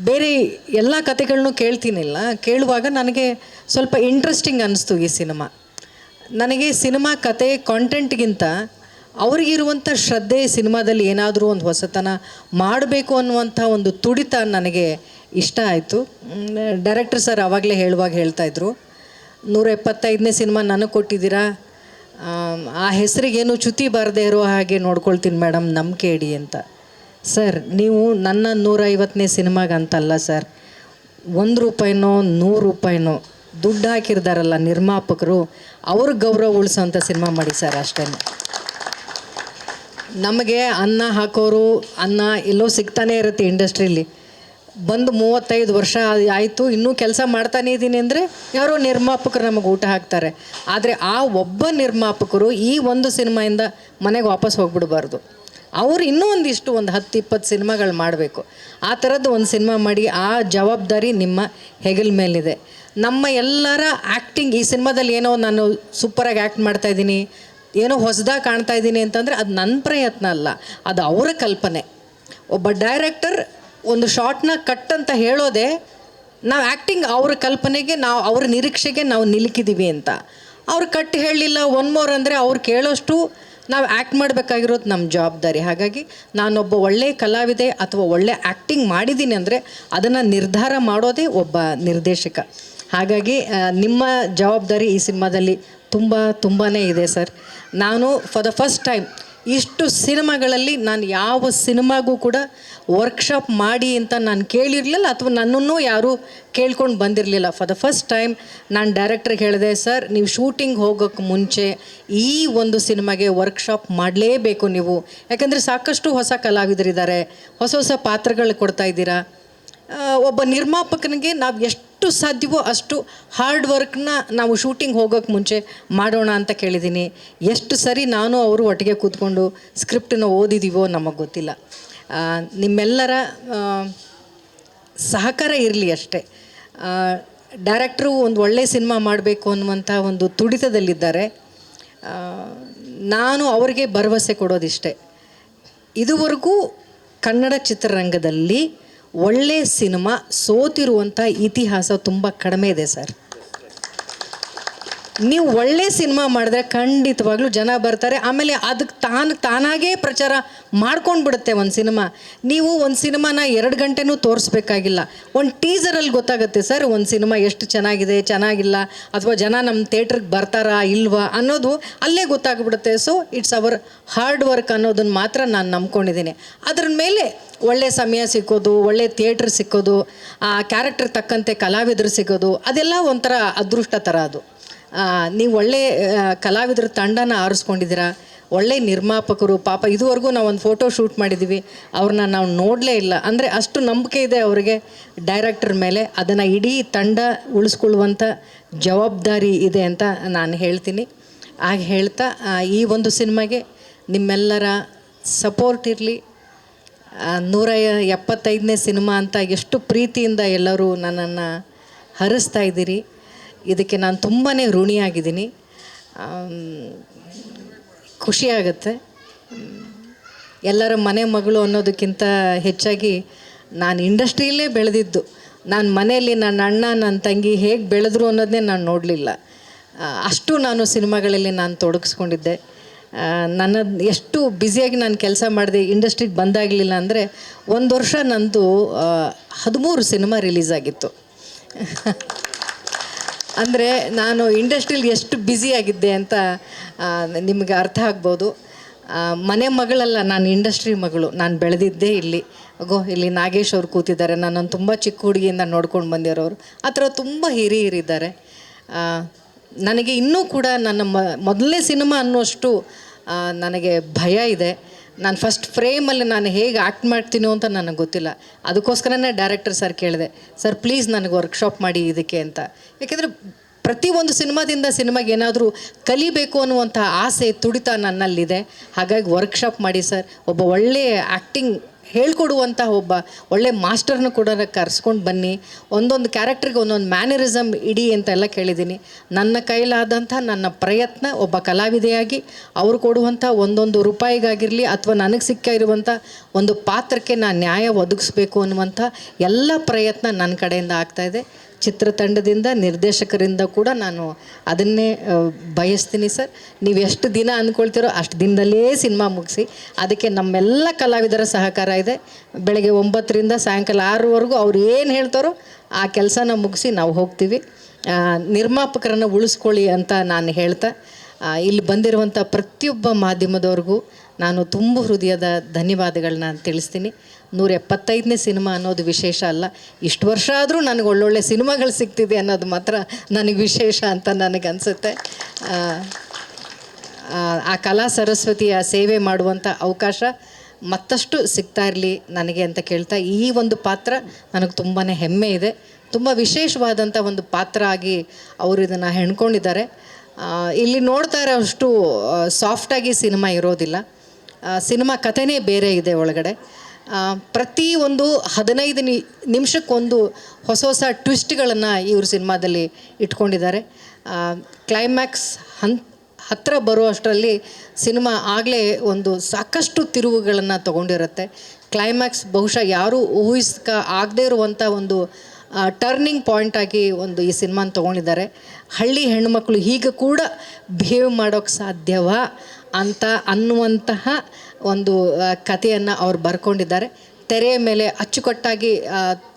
ಬೇರೆ ಎಲ್ಲ ಕತೆಗಳನ್ನೂ ಕೇಳುವಾಗ ನನಗೆ ಸ್ವಲ್ಪ ಇಂಟ್ರೆಸ್ಟಿಂಗ್ ಅನ್ನಿಸ್ತು ಈ ಸಿನಿಮಾ. ನನಗೆ ಸಿನಿಮಾ ಕತೆ ಕಾಂಟೆಂಟ್ಗಿಂತ ಅವ್ರಿಗಿರುವಂಥ ಶ್ರದ್ಧೆ, ಸಿನಿಮಾದಲ್ಲಿ ಏನಾದರೂ ಒಂದು ಹೊಸತನ ಮಾಡಬೇಕು ಅನ್ನುವಂಥ ಒಂದು ತುಡಿತ ನನಗೆ ಇಷ್ಟ ಆಯಿತು. ಡೈರೆಕ್ಟರ್ ಸರ್ ಆವಾಗಲೇ ಹೇಳುವಾಗ ಹೇಳ್ತಾಯಿದ್ರು, 175ನೇ ಸಿನಿಮಾ ನನಗೆ ಕೊಟ್ಟಿದ್ದೀರಾ, ಆ ಹೆಸರಿಗೇನು ಚ್ಯುತಿ ಬರದೇ ಇರೋ ಹಾಗೆ ನೋಡ್ಕೊಳ್ತೀನಿ ಮೇಡಮ್, ನಂಬಿಕೆ ಇಡಿ ಅಂತ. ಸರ್, ನೀವು ನನ್ನ 150ನೇ ಸಿನಿಮಾಗಂತಲ್ಲ ಸರ್, 1 ರೂಪಾಯಿನೋ 100 ರೂಪಾಯಿನೋ ದುಡ್ಡು ಹಾಕಿರ್ತಾರಲ್ಲ ನಿರ್ಮಾಪಕರು, ಅವ್ರ ಗೌರವ ಉಳಿಸೋಂಥ ಸಿನಿಮಾ ಮಾಡಿ ಸರ್, ಅಷ್ಟೇ. ನಮಗೆ ಅನ್ನ ಹಾಕೋರು ಅನ್ನ ಎಲ್ಲೋ ಸಿಗ್ತಾನೇ ಇರುತ್ತೆ ಇಂಡಸ್ಟ್ರೀಲಿ. ಬಂದು 35 ವರ್ಷ ಆಯಿತು, ಇನ್ನೂ ಕೆಲಸ ಮಾಡ್ತಾನೇ ಇದ್ದೀನಿ ಅಂದರೆ ಯಾರೋ ನಿರ್ಮಾಪಕರು ನಮಗೆ ಊಟ ಹಾಕ್ತಾರೆ. ಆದರೆ ಆ ಒಬ್ಬ ನಿರ್ಮಾಪಕರು ಈ ಒಂದು ಸಿನಿಮಾಯಿಂದ ಮನೆಗೆ ವಾಪಸ್ ಹೋಗ್ಬಿಡ್ಬಾರ್ದು. ಅವ್ರು ಇನ್ನೂ ಒಂದು 10-20 ಸಿನಿಮಾಗಳು ಮಾಡಬೇಕು. ಆ ಥರದ್ದು ಒಂದು ಸಿನಿಮಾ ಮಾಡಿ, ಆ ಜವಾಬ್ದಾರಿ ನಿಮ್ಮ ಹೆಗಲ ಮೇಲಿದೆ. ನಮ್ಮ ಎಲ್ಲರ ಆ್ಯಕ್ಟಿಂಗ್ ಈ ಸಿನಿಮಾದಲ್ಲಿ ಏನೋ ನಾನು ಸೂಪರಾಗಿ ಆ್ಯಕ್ಟ್ ಮಾಡ್ತಾಯಿದ್ದೀನಿ, ಏನೋ ಹೊಸದಾಗಿ ಕಾಣ್ತಾ ಇದ್ದೀನಿ ಅಂತಂದರೆ ಅದು ನನ್ನ ಪ್ರಯತ್ನ ಅಲ್ಲ, ಅದು ಅವರ ಕಲ್ಪನೆ. ಒಬ್ಬ ಡೈರೆಕ್ಟರ್ ಒಂದು ಶಾರ್ಟ್ನ ಕಟ್ ಅಂತ ಹೇಳೋದೇ ನಾವು ಆ್ಯಕ್ಟಿಂಗ್ ಅವ್ರ ಕಲ್ಪನೆಗೆ, ನಾವು ಅವ್ರ ನಿರೀಕ್ಷೆಗೆ ನಾವು ನಿಲುಕಿದ್ದೀವಿ ಅಂತ. ಅವ್ರು ಕಟ್ ಹೇಳಲಿಲ್ಲ, ಒನ್ ಮೋರ್ ಅಂದರೆ ಅವ್ರು ಕೇಳೋಷ್ಟು ನಾವು ಆ್ಯಕ್ಟ್ ಮಾಡಬೇಕಾಗಿರೋದು ನಮ್ಮ ಜವಾಬ್ದಾರಿ. ಹಾಗಾಗಿ ನಾನೊಬ್ಬ ಒಳ್ಳೆಯ ಕಲಾವಿದೆ ಅಥವಾ ಒಳ್ಳೆ ಆ್ಯಕ್ಟಿಂಗ್ ಮಾಡಿದ್ದೀನಿ ಅಂದರೆ ಅದನ್ನು ನಿರ್ಧಾರ ಮಾಡೋದೇ ಒಬ್ಬ ನಿರ್ದೇಶಕ. ಹಾಗಾಗಿ ನಿಮ್ಮ ಜವಾಬ್ದಾರಿ ಈ ಸಿನಿಮಾದಲ್ಲಿ ತುಂಬಾ ಇದೆ ಸರ್. ನಾನು ಫಾರ್ ದ ಫಸ್ಟ್ ಟೈಮ್ ಇಷ್ಟು ಸಿನಿಮಾಗಳಲ್ಲಿ ನಾನು ಯಾವ ಸಿನಿಮಾಗೂ ಕೂಡ ವರ್ಕ್ಶಾಪ್ ಮಾಡಿ ಅಂತ ನಾನು ಕೇಳಿರಲಿಲ್ಲ, ಅಥವಾ ನನ್ನನ್ನು ಯಾರೂ ಕೇಳ್ಕೊಂಡು ಬಂದಿರಲಿಲ್ಲ. ಫಾರ್ ದ ಫಸ್ಟ್ ಟೈಮ್ ನಾನು ಡೈರೆಕ್ಟ್ರಿಗೆ ಹೇಳಿದೆ, ಸರ್ ನೀವು ಶೂಟಿಂಗ್ ಹೋಗೋಕ್ಕೆ ಮುಂಚೆ ಈ ಒಂದು ಸಿನಿಮಾಗೆ ವರ್ಕ್ಶಾಪ್ ಮಾಡಲೇಬೇಕು ನೀವು, ಯಾಕಂದರೆ ಸಾಕಷ್ಟು ಹೊಸ ಕಲಾವಿದರಿದ್ದಾರೆ, ಹೊಸ ಪಾತ್ರಗಳು ಕೊಡ್ತಾ ಇದ್ದೀರಾ. ಒಬ್ಬ ನಿರ್ಮಾಪಕನಿಗೆ ನಾವು ಎಷ್ಟು ಸಾಧ್ಯವೋ ಅಷ್ಟು ಹಾರ್ಡ್ ವರ್ಕ್ನ ನಾವು ಶೂಟಿಂಗ್ ಹೋಗೋಕ್ಕೆ ಮುಂಚೆ ಮಾಡೋಣ ಅಂತ ಕೇಳಿದ್ದೀನಿ. ಎಷ್ಟು ಸರಿ ನಾನು ಅವರು ಒಟ್ಟಿಗೆ ಕೂತ್ಕೊಂಡು ಸ್ಕ್ರಿಪ್ಟನ್ನು ಓದಿದ್ದೀವೋ ನಮಗೆ ಗೊತ್ತಿಲ್ಲ. ನಿಮ್ಮೆಲ್ಲರ ಸಹಕಾರ ಇರಲಿ ಅಷ್ಟೇ. ಡೈರೆಕ್ಟ್ರು ಒಂದು ಒಳ್ಳೆಯ ಸಿನಿಮಾ ಮಾಡಬೇಕು ಅನ್ನುವಂಥ ಒಂದು ತುಡಿತದಲ್ಲಿದ್ದಾರೆ. ನಾನು ಅವರಿಗೆ ಭರವಸೆ ಕೊಡೋದಿಷ್ಟೇ, ಇದುವರೆಗೂ ಕನ್ನಡ ಚಿತ್ರರಂಗದಲ್ಲಿ ಒಳ್ಳೆಯ ಸಿನಿಮಾ ಸೋತಿರುವಂಥ ಇತಿಹಾಸ ತುಂಬ ಕಡಿಮೆ ಇದೆ ಸರ್. ನೀವು ಒಳ್ಳೆ ಸಿನಿಮಾ ಮಾಡಿದ್ರೆ ಖಂಡಿತವಾಗ್ಲೂ ಜನ ಬರ್ತಾರೆ. ಆಮೇಲೆ ಅದಕ್ಕೆ ತಾನಾಗೇ ಪ್ರಚಾರ ಮಾಡ್ಕೊಂಡು ಬಿಡುತ್ತೆ ಒಂದು ಸಿನಿಮಾ. ನೀವು ಒಂದು ಸಿನಿಮಾನ 2 ಗಂಟೆನೂ ತೋರಿಸ್ಬೇಕಾಗಿಲ್ಲ, ಒಂದು ಟೀಸರಲ್ಲಿ ಗೊತ್ತಾಗುತ್ತೆ ಸರ್ ಒಂದು ಸಿನಿಮಾ ಎಷ್ಟು ಚೆನ್ನಾಗಿದೆ ಚೆನ್ನಾಗಿಲ್ಲ, ಅಥವಾ ಜನ ನಮ್ಮ ಥಿಯೇಟ್ರಿಗೆ ಬರ್ತಾರಾ ಇಲ್ವಾ ಅನ್ನೋದು ಅಲ್ಲೇ ಗೊತ್ತಾಗ್ಬಿಡುತ್ತೆ. So it's hour hard work ಅನ್ನೋದನ್ನು ಮಾತ್ರ ನಾನು ನಂಬ್ಕೊಂಡಿದ್ದೀನಿ. ಅದ್ರ ಮೇಲೆ ಒಳ್ಳೆ ಸಮಯ ಸಿಕ್ಕೋದು, ಒಳ್ಳೆ ಥಿಯೇಟ್ರ್ ಸಿಕ್ಕೋದು, ಆ ಕ್ಯಾರೆಕ್ಟರ್ ತಕ್ಕಂತೆ ಕಲಾವಿದರು ಸಿಗೋದು, ಅದೆಲ್ಲ ಒಂಥರ ಅದೃಷ್ಟ ಥರ. ಅದು ನೀವು ಒಳ್ಳೆ ಕಲಾವಿದರ ತಂಡನ ಆರಿಸ್ಕೊಂಡಿದ್ದೀರಾ, ಒಳ್ಳೆ ನಿರ್ಮಾಪಕರು. ಪಾಪ ಇದುವರೆಗೂ ನಾವು ಒಂದು ಫೋಟೋ ಶೂಟ್ ಮಾಡಿದ್ದೀವಿ, ಅವ್ರನ್ನ ನಾವು ನೋಡಲೇ ಇಲ್ಲ. ಅಂದರೆ ಅಷ್ಟು ನಂಬಿಕೆ ಇದೆ ಅವರಿಗೆ ಡೈರೆಕ್ಟರ್ ಮೇಲೆ. ಅದನ್ನು ಇಡೀ ತಂಡ ಉಳಿಸ್ಕೊಳ್ಳುವಂಥ ಜವಾಬ್ದಾರಿ ಇದೆ ಅಂತ ನಾನು ಹೇಳ್ತೀನಿ. ಹಾಗೆ ಹೇಳ್ತಾ ಈ ಒಂದು ಸಿನಿಮಾಗೆ ನಿಮ್ಮೆಲ್ಲರ ಸಪೋರ್ಟ್ ಇರಲಿ. 175ನೇ ಸಿನಿಮಾ ಅಂತ ಎಷ್ಟು ಪ್ರೀತಿಯಿಂದ ಎಲ್ಲರೂ ನನ್ನನ್ನು ಹರಿಸ್ತಾ ಇದ್ದೀರಿ. ಇದಕ್ಕೆ ನಾನು ತುಂಬಾ ಋಣಿಯಾಗಿದ್ದೀನಿ. ಖುಷಿಯಾಗತ್ತೆ. ಎಲ್ಲರ ಮನೆ ಮಗಳು ಅನ್ನೋದಕ್ಕಿಂತ ಹೆಚ್ಚಾಗಿ ನಾನು ಇಂಡಸ್ಟ್ರಿಯಲ್ಲೇ ಬೆಳೆದಿದ್ದು. ನಾನು ಮನೆಯಲ್ಲಿ ನನ್ನ ಅಣ್ಣ ನನ್ನ ತಂಗಿ ಹೇಗೆ ಬೆಳೆದ್ರು ಅನ್ನೋದನ್ನೇ ನಾನು ನೋಡಲಿಲ್ಲ. ಅಷ್ಟು ನಾನು ಸಿನಿಮಾಗಳಲ್ಲಿ ನಾನು ತೊಡಗಿಸ್ಕೊಂಡಿದ್ದೆ. ನನ್ನ ಎಷ್ಟು ಬ್ಯುಸಿಯಾಗಿ ನಾನು ಕೆಲಸ ಮಾಡಿದೆ. ಇಂಡಸ್ಟ್ರಿಗೆ ಬಂದಾಗಲಿಲ್ಲ ಅಂದರೆ 1 ವರ್ಷ ನಂದು 13 ಸಿನಿಮಾ ರಿಲೀಸ್ ಆಗಿತ್ತು. ಅಂದರೆ ನಾನು ಇಂಡಸ್ಟ್ರಿಯಲ್ಲಿ ಎಷ್ಟು ಬ್ಯುಸಿಯಾಗಿದ್ದೆ ಅಂತ ನಿಮಗೆ ಅರ್ಥ ಆಗ್ಬೋದು. ಮನೆ ಮಗಳಲ್ಲ, ನಾನು ಇಂಡಸ್ಟ್ರಿ ಮಗಳು. ನಾನು ಬೆಳೆದಿದ್ದೇ ಇಲ್ಲಿ. ಇಲ್ಲಿ ನಾಗೇಶ್ ಅವ್ರು ಕೂತಿದ್ದಾರೆ. ನನ್ನನ್ನು ತುಂಬ ಚಿಕ್ಕ ಹುಡುಗಿಯಿಂದ ನೋಡ್ಕೊಂಡು ಬಂದಿರೋರು. ಆ ಥರ ತುಂಬ ಹಿರಿಯರಿದ್ದಾರೆ. ನನಗೆ ಇನ್ನೂ ಕೂಡ ನನ್ನ ಮೊದಲನೇ ಸಿನಿಮಾ ಅನ್ನೋಷ್ಟು ನನಗೆ ಭಯ ಇದೆ. ನಾನು ಫಸ್ಟ್ ಫ್ರೇಮಲ್ಲಿ ನಾನು ಹೇಗೆ ಆ್ಯಕ್ಟ್ ಮಾಡ್ತೀನೋ ಅಂತ ನನಗೆ ಗೊತ್ತಿಲ್ಲ. ಅದಕ್ಕೋಸ್ಕರನೇ ಡೈರೆಕ್ಟರ್ ಸರ್ ಕೇಳಿದೆ, ಸರ್ ಪ್ಲೀಸ್ ನನಗೆ ವರ್ಕ್ಶಾಪ್ ಮಾಡಿ ಇದಕ್ಕೆ ಅಂತ. ಯಾಕೆಂದರೆ ಪ್ರತಿಯೊಂದು ಸಿನಿಮಾದಿಂದ ಸಿನಿಮಾಗೆ ಏನಾದರೂ ಕಲಿಬೇಕು ಅನ್ನುವಂಥ ಆಸೆ ತುಡಿತ ನನ್ನಲ್ಲಿದೆ. ಹಾಗಾಗಿ ವರ್ಕ್ಶಾಪ್ ಮಾಡಿ ಸರ್, ಒಬ್ಬ ಒಳ್ಳೆಯ ಆ್ಯಕ್ಟಿಂಗ್ ಹೇಳ್ಕೊಡುವಂಥ ಒಬ್ಬ ಒಳ್ಳೆ ಮಾಸ್ಟರ್ನ ಕೂಡ ಕರೆಸ್ಕೊಂಡು ಬನ್ನಿ, ಒಂದೊಂದು ಕ್ಯಾರೆಕ್ಟ್ರಿಗೆ ಒಂದೊಂದು ಮ್ಯಾನರಿಸಮ್ ಇಡಿ ಅಂತೆಲ್ಲ ಕೇಳಿದ್ದೀನಿ. ನನ್ನ ಕೈಲಾದಂಥ ನನ್ನ ಪ್ರಯತ್ನ ಒಬ್ಬ ಕಲಾವಿದೆಯಾಗಿ ಅವರು ಕೊಡುವಂಥ ಒಂದೊಂದು ರೂಪಾಯಿಗಾಗಿರಲಿ ಅಥವಾ ನನಗೆ ಸಿಕ್ಕ ಇರುವಂಥ ಒಂದು ಪಾತ್ರಕ್ಕೆ ನಾನು ನ್ಯಾಯ ಒದಗಿಸ್ಬೇಕು ಅನ್ನುವಂಥ ಎಲ್ಲ ಪ್ರಯತ್ನ ನನ್ನ ಕಡೆಯಿಂದ ಆಗ್ತಾಯಿದೆ. ಚಿತ್ರತಂಡದಿಂದ, ನಿರ್ದೇಶಕರಿಂದ ಕೂಡ ನಾನು ಅದನ್ನೇ ಬಯಸ್ತೀನಿ ಸರ್. ನೀವು ಎಷ್ಟು ದಿನ ಅಂದ್ಕೊಳ್ತೀರೋ ಅಷ್ಟು ದಿನದಲ್ಲೇ ಸಿನಿಮಾ ಮುಗಿಸಿ. ಅದಕ್ಕೆ ನಮ್ಮೆಲ್ಲ ಕಲಾವಿದರ ಸಹಕಾರ ಇದೆ. ಬೆಳಗ್ಗೆ 9ರಿಂದ ಸಾಯಂಕಾಲ 6ವರೆಗೂ ಅವ್ರು ಏನು ಹೇಳ್ತಾರೋ ಆ ಕೆಲಸನ ಮುಗಿಸಿ ನಾವು ಹೋಗ್ತೀವಿ. ನಿರ್ಮಾಪಕರನ್ನು ಉಳಿಸ್ಕೊಳ್ಳಿ ಅಂತ ನಾನು ಹೇಳ್ತಾ, ಇಲ್ಲಿ ಬಂದಿರುವಂಥ ಪ್ರತಿಯೊಬ್ಬ ಮಾಧ್ಯಮದವ್ರಿಗೂ ನಾನು ತುಂಬ ಹೃದಯದ ಧನ್ಯವಾದಗಳನ್ನ ತಿಳಿಸ್ತೀನಿ. 175ನೇ ಸಿನಿಮಾ ಅನ್ನೋದು ವಿಶೇಷ ಅಲ್ಲ, ಇಷ್ಟು ವರ್ಷ ಆದರೂ ನನಗೆ ಒಳ್ಳೊಳ್ಳೆ ಸಿನಿಮಾಗಳು ಸಿಗ್ತಿದೆ ಅನ್ನೋದು ಮಾತ್ರ ನನಗೆ ವಿಶೇಷ ಅಂತ ನನಗನ್ಸುತ್ತೆ. ಆ ಕಲಾ ಸರಸ್ವತಿಯ ಸೇವೆ ಮಾಡುವಂಥ ಅವಕಾಶ ಮತ್ತಷ್ಟು ಸಿಗ್ತಾ ಇರಲಿ ನನಗೆ ಅಂತ ಕೇಳ್ತಾ, ಈ ಒಂದು ಪಾತ್ರ ನನಗೆ ತುಂಬಾ ಹೆಮ್ಮೆ ಇದೆ. ತುಂಬ ವಿಶೇಷವಾದಂಥ ಒಂದು ಪಾತ್ರ ಆಗಿ ಅವರು ಇದನ್ನು ಹೆಣ್ಕೊಂಡಿದ್ದಾರೆ. ಇಲ್ಲಿ ನೋಡ್ತಾ ಇರೋಷ್ಟು ಸಾಫ್ಟಾಗಿ ಸಿನಿಮಾ ಇರೋದಿಲ್ಲ. ಸಿನಿಮಾ ಕಥೆನೇ ಬೇರೆ ಇದೆ ಒಳಗಡೆ. ಪ್ರತಿ ಒಂದು 15 ನಿಮಿಷಕ್ಕೊಂದು ಹೊಸ ಹೊಸ ಟ್ವಿಸ್ಟ್ಗಳನ್ನು ಇವರು ಸಿನಿಮಾದಲ್ಲಿ ಇಟ್ಕೊಂಡಿದ್ದಾರೆ. ಕ್ಲೈಮ್ಯಾಕ್ಸ್ ಹತ್ತಿರ ಬರೋ ಅಷ್ಟರಲ್ಲಿ ಸಿನಿಮಾ ಆಗಲೇ ಒಂದು ಸಾಕಷ್ಟು ತಿರುವುಗಳನ್ನು ತೊಗೊಂಡಿರುತ್ತೆ. ಕ್ಲೈಮ್ಯಾಕ್ಸ್ ಬಹುಶಃ ಯಾರೂ ಆಗದೇ ಇರುವಂಥ ಒಂದು ಟರ್ನಿಂಗ್ ಪಾಯಿಂಟಾಗಿ ಒಂದು ಈ ಸಿನಿಮಾನ ತೊಗೊಂಡಿದ್ದಾರೆ. ಹಳ್ಳಿ ಹೆಣ್ಣುಮಕ್ಕಳು ಹೀಗೆ ಕೂಡ ಬಿಹೇವ್ ಮಾಡೋಕ್ಕೆ ಸಾಧ್ಯವಾ ಅಂತ ಅನ್ನುವಂತಹ ಒಂದು ಕಥೆಯನ್ನು ಅವ್ರು ಬರ್ಕೊಂಡಿದ್ದಾರೆ. ತೆರೆಯ ಮೇಲೆ ಅಚ್ಚುಕಟ್ಟಾಗಿ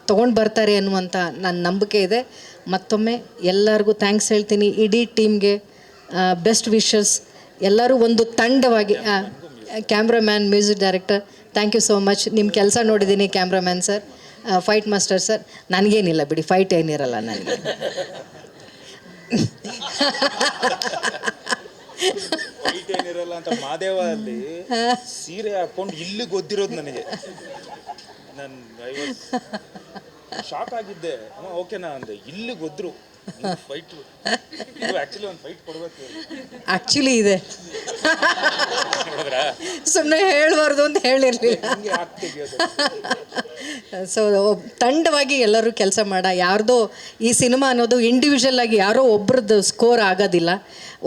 ತೊಗೊಂಡು ಬರ್ತಾರೆ ಅನ್ನುವಂಥ ನನ್ನ ನಂಬಿಕೆ ಇದೆ. ಮತ್ತೊಮ್ಮೆ ಎಲ್ಲರಿಗೂ ಥ್ಯಾಂಕ್ಸ್ ಹೇಳ್ತೀನಿ. ಇಡೀ ಟೀಮ್ಗೆ ಬೆಸ್ಟ್ ವಿಶಸ್. ಎಲ್ಲರೂ ಒಂದು ತಂಡವಾಗಿ, cameraman, music director, thank you so much. ನಿಮ್ಮ ಕೆಲಸ ನೋಡಿದ್ದೀನಿ cameraman sir, fight master sir. ನನಗೇನಿಲ್ಲ ಬಿಡಿ, ಫೈಟ್ ಏನಿರಲ್ಲ ನನಗೆ. ಏನಿರಲ್ಲ ಅಂತ ಮಾದೇವ ಅಲ್ಲಿ ಸೀರೆ ಹಾಕೊಂಡು ಇಲ್ಲಿ ಗೊತ್ತಿರೋದು ನನಗೆ. ನಾನು ಶಾಕ್ ಆಗಿದ್ದೆ. ಓಕೆನಾ ಅಂದೆ, ಇಲ್ಲಿ ಗೊದ್ರು ಫೈಟ್. ಆಕ್ಚುಲಿ ಒಂದು ಫೈಟ್ ಕೊಡ್ಬೇಕು. ಆ್ಯಕ್ಚುಲಿ ಇದೆ, ಸುಮ್ಮನೆ ಹೇಳಬಾರ್ದು ಅಂತ ಹೇಳಿರಲಿಲ್ಲ. ಸೊ ತಂಡವಾಗಿ ಎಲ್ಲರೂ ಕೆಲಸ ಯಾರ್ದೋ ಈ ಸಿನಿಮಾ ಅನ್ನೋದು ಇಂಡಿವಿಜುವಲ್ ಆಗಿ ಯಾರೋ ಒಬ್ರದ್ದು ಸ್ಕೋರ್ ಆಗೋದಿಲ್ಲ.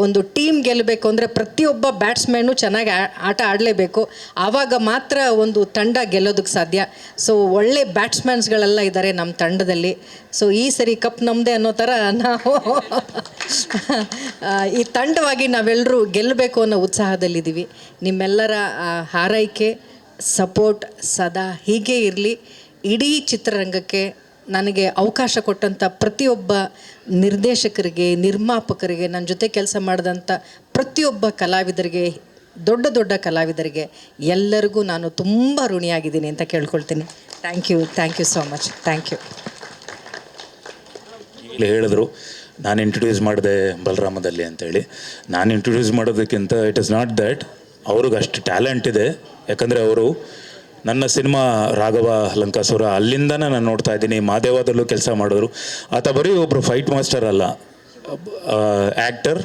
ಒಂದು ಟೀಮ್ ಗೆಲ್ಲಬೇಕು ಅಂದರೆ ಪ್ರತಿಯೊಬ್ಬ ಬ್ಯಾಟ್ಸ್ಮನ್ನು ಚೆನ್ನಾಗಿ ಆಟ ಆಡಲೇಬೇಕು. ಆವಾಗ ಮಾತ್ರ ಒಂದು ತಂಡ ಗೆಲ್ಲೋದಕ್ಕೆ ಸಾಧ್ಯ. ಸೊ ಒಳ್ಳೆ ಬ್ಯಾಟ್ಸ್ಮನ್ಸ್ಗಳೆಲ್ಲ ಇದ್ದಾರೆ ನಮ್ಮ ತಂಡದಲ್ಲಿ. ಸೊ ಈ ಸರಿ ಕಪ್ ನಮ್ಮದೇ ಅನ್ನೋ ಥರ ನಾವು ಈ ತಂಡವಾಗಿ ನಾವೆಲ್ಲರೂ ಗೆಲ್ಲಬೇಕು ಅನ್ನೋ ಉತ್ಸಾಹದಲ್ಲಿದ್ದೀವಿ. ನಿಮ್ಮೆಲ್ಲರ ಹಾರೈಕೆ, ಸಪೋರ್ಟ್ ಸದಾ ಹೀಗೆ ಇರಲಿ. ಇಡೀ ಚಿತ್ರರಂಗಕ್ಕೆ ನನಗೆ ಅವಕಾಶ ಕೊಟ್ಟಂಥ ಪ್ರತಿಯೊಬ್ಬ ನಿರ್ದೇಶಕರಿಗೆ, ನಿರ್ಮಾಪಕರಿಗೆ, ನನ್ನ ಜೊತೆ ಕೆಲಸ ಮಾಡಿದಂಥ ಪ್ರತಿಯೊಬ್ಬ ಕಲಾವಿದರಿಗೆ, ದೊಡ್ಡ ದೊಡ್ಡ ಕಲಾವಿದರಿಗೆ ಎಲ್ಲರಿಗೂ ನಾನು ತುಂಬ ಋಣಿಯಾಗಿದ್ದೀನಿ ಅಂತ ಕೇಳ್ಕೊಳ್ತೀನಿ. Thank you so much. Thank you. ಇಲ್ಲಿ ಹೇಳಿದ್ರು ನಾನು ಇಂಟ್ರೊಡ್ಯೂಸ್ ಮಾಡಿದೆ ಬಲರಾಮದಲ್ಲಿ ಅಂತೇಳಿ. ನಾನು ಇಂಟ್ರೊಡ್ಯೂಸ್ ಮಾಡೋದಕ್ಕಿಂತ ಇಟ್ ಇಸ್ ನಾಟ್ ದ್ಯಾಟ್, ಅವ್ರಿಗೆ ಅಷ್ಟು ಟ್ಯಾಲೆಂಟ್ ಇದೆ. ಯಾಕಂದರೆ ಅವರು ನನ್ನ ಸಿನಿಮಾ ರಾಘವ ಲಂಕಾಸುರ ಅಲ್ಲಿಂದನೇ ನಾನು ನೋಡ್ತಾ ಇದ್ದೀನಿ. ಮಾದೇವದಲ್ಲೂ ಕೆಲಸ ಮಾಡಿದ್ರು. ಆತ ಬರೀ ಒಬ್ಬರು ಫೈಟ್ ಮಾಸ್ಟರ್ ಅಲ್ಲ, actor,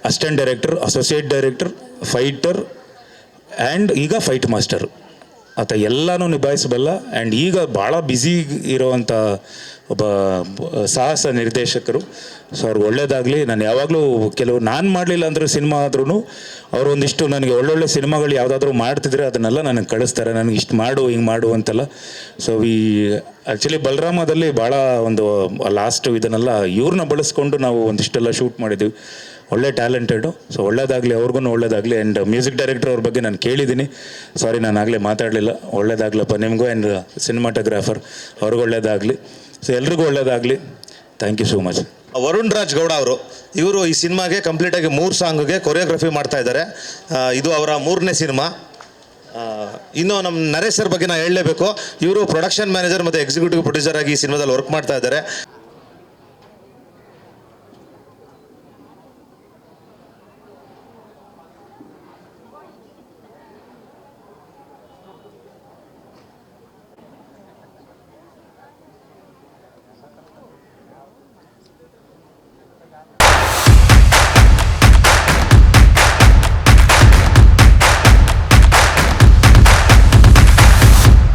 assistant director, associate director, fighter, and ಈಗ ಫೈಟ್ ಮಾಸ್ಟರು ಆತ ಎಲ್ಲನೂ ನಿಭಾಯಿಸಬಲ್ಲ. ಆ್ಯಂಡ್ ಈಗ ಭಾಳ ಬ್ಯುಸಿ ಇರೋವಂಥ ಒಬ್ಬ ಸಾಹಸ ನಿರ್ದೇಶಕರು. ಸೊ ಅವ್ರಿಗೆ ಒಳ್ಳೇದಾಗಲಿ. ನಾನು ಯಾವಾಗಲೂ ಕೆಲವು ನಾನು ಮಾಡಲಿಲ್ಲ ಅಂದರೂ ಸಿನಿಮಾ ಆದ್ರೂ ಅವರು ಒಂದಿಷ್ಟು ನನಗೆ ಒಳ್ಳೊಳ್ಳೆ ಸಿನಿಮಾಗಳು ಯಾವುದಾದ್ರೂ ಮಾಡ್ತಿದ್ರೆ ಅದನ್ನೆಲ್ಲ ನನಗೆ ಕಳಿಸ್ತಾರೆ, ನನಗೆ ಇಷ್ಟು ಮಾಡು ಹಿಂಗೆ ಮಾಡು ಅಂತೆಲ್ಲ. ಸೊ ಆ್ಯಕ್ಚುಲಿ ಬಲರಾಮದಲ್ಲಿ ಭಾಳ ಒಂದು ಲಾಸ್ಟ್ ಇದನ್ನೆಲ್ಲ ಇವ್ರನ್ನ ಬಳಸ್ಕೊಂಡು ನಾವು ಒಂದಿಷ್ಟೆಲ್ಲ ಶೂಟ್ ಮಾಡಿದ್ದೀವಿ. ಒಳ್ಳೆ ಟ್ಯಾಲೆಂಟೆಡು. ಸೊ ಒಳ್ಳೇದಾಗಲಿ, ಅವ್ರಿಗೂ ಒಳ್ಳೇದಾಗಲಿ. ಆ್ಯಂಡ್ ಮ್ಯೂಸಿಕ್ ಡೈರೆಕ್ಟರ್ ಅವ್ರ ಬಗ್ಗೆ ನಾನು ಕೇಳಿದ್ದೀನಿ, ಸಾರಿ ನಾನು ಆಗಲೇ ಮಾತಾಡಲಿಲ್ಲ. ಒಳ್ಳೇದಾಗಲಪ್ಪ ನಿಮಗೂ. ಆ್ಯಂಡ್ ಸಿನಿಮಾಟೋಗ್ರಾಫರ್ ಅವ್ರಿಗೂ ಒಳ್ಳೇದಾಗಲಿ. ಸೊ ಎಲ್ರಿಗೂ ಒಳ್ಳೇದಾಗಲಿ. Thank you so much. Varun Raj Gowda ಅವರು, ಇವರು ಈ ಸಿನಿಮಾಗೆ ಕಂಪ್ಲೀಟಾಗಿ 3 ಸಾಂಗ್ಗೆ ಕೊರಿಯೋಗ್ರಫಿ ಮಾಡ್ತಾ ಇದ್ದಾರೆ. ಇದು ಅವರ 3ನೇ ಸಿನಿಮಾ. ಇನ್ನು ನಮ್ಮ ನರೇಶ್ ಸರ್ ಬಗ್ಗೆ ನಾನು ಹೇಳಲೇಬೇಕು. ಇವರು ಪ್ರೊಡಕ್ಷನ್ ಮ್ಯಾನೇಜರ್ ಮತ್ತು ಎಕ್ಸಿಕ್ಯೂಟಿವ್ ಪ್ರೊಡ್ಯೂಸರ್ ಆಗಿ ಈ ಸಿನಿಮಾದಲ್ಲಿ ವರ್ಕ್ ಮಾಡ್ತಾ ಇದ್ದಾರೆ.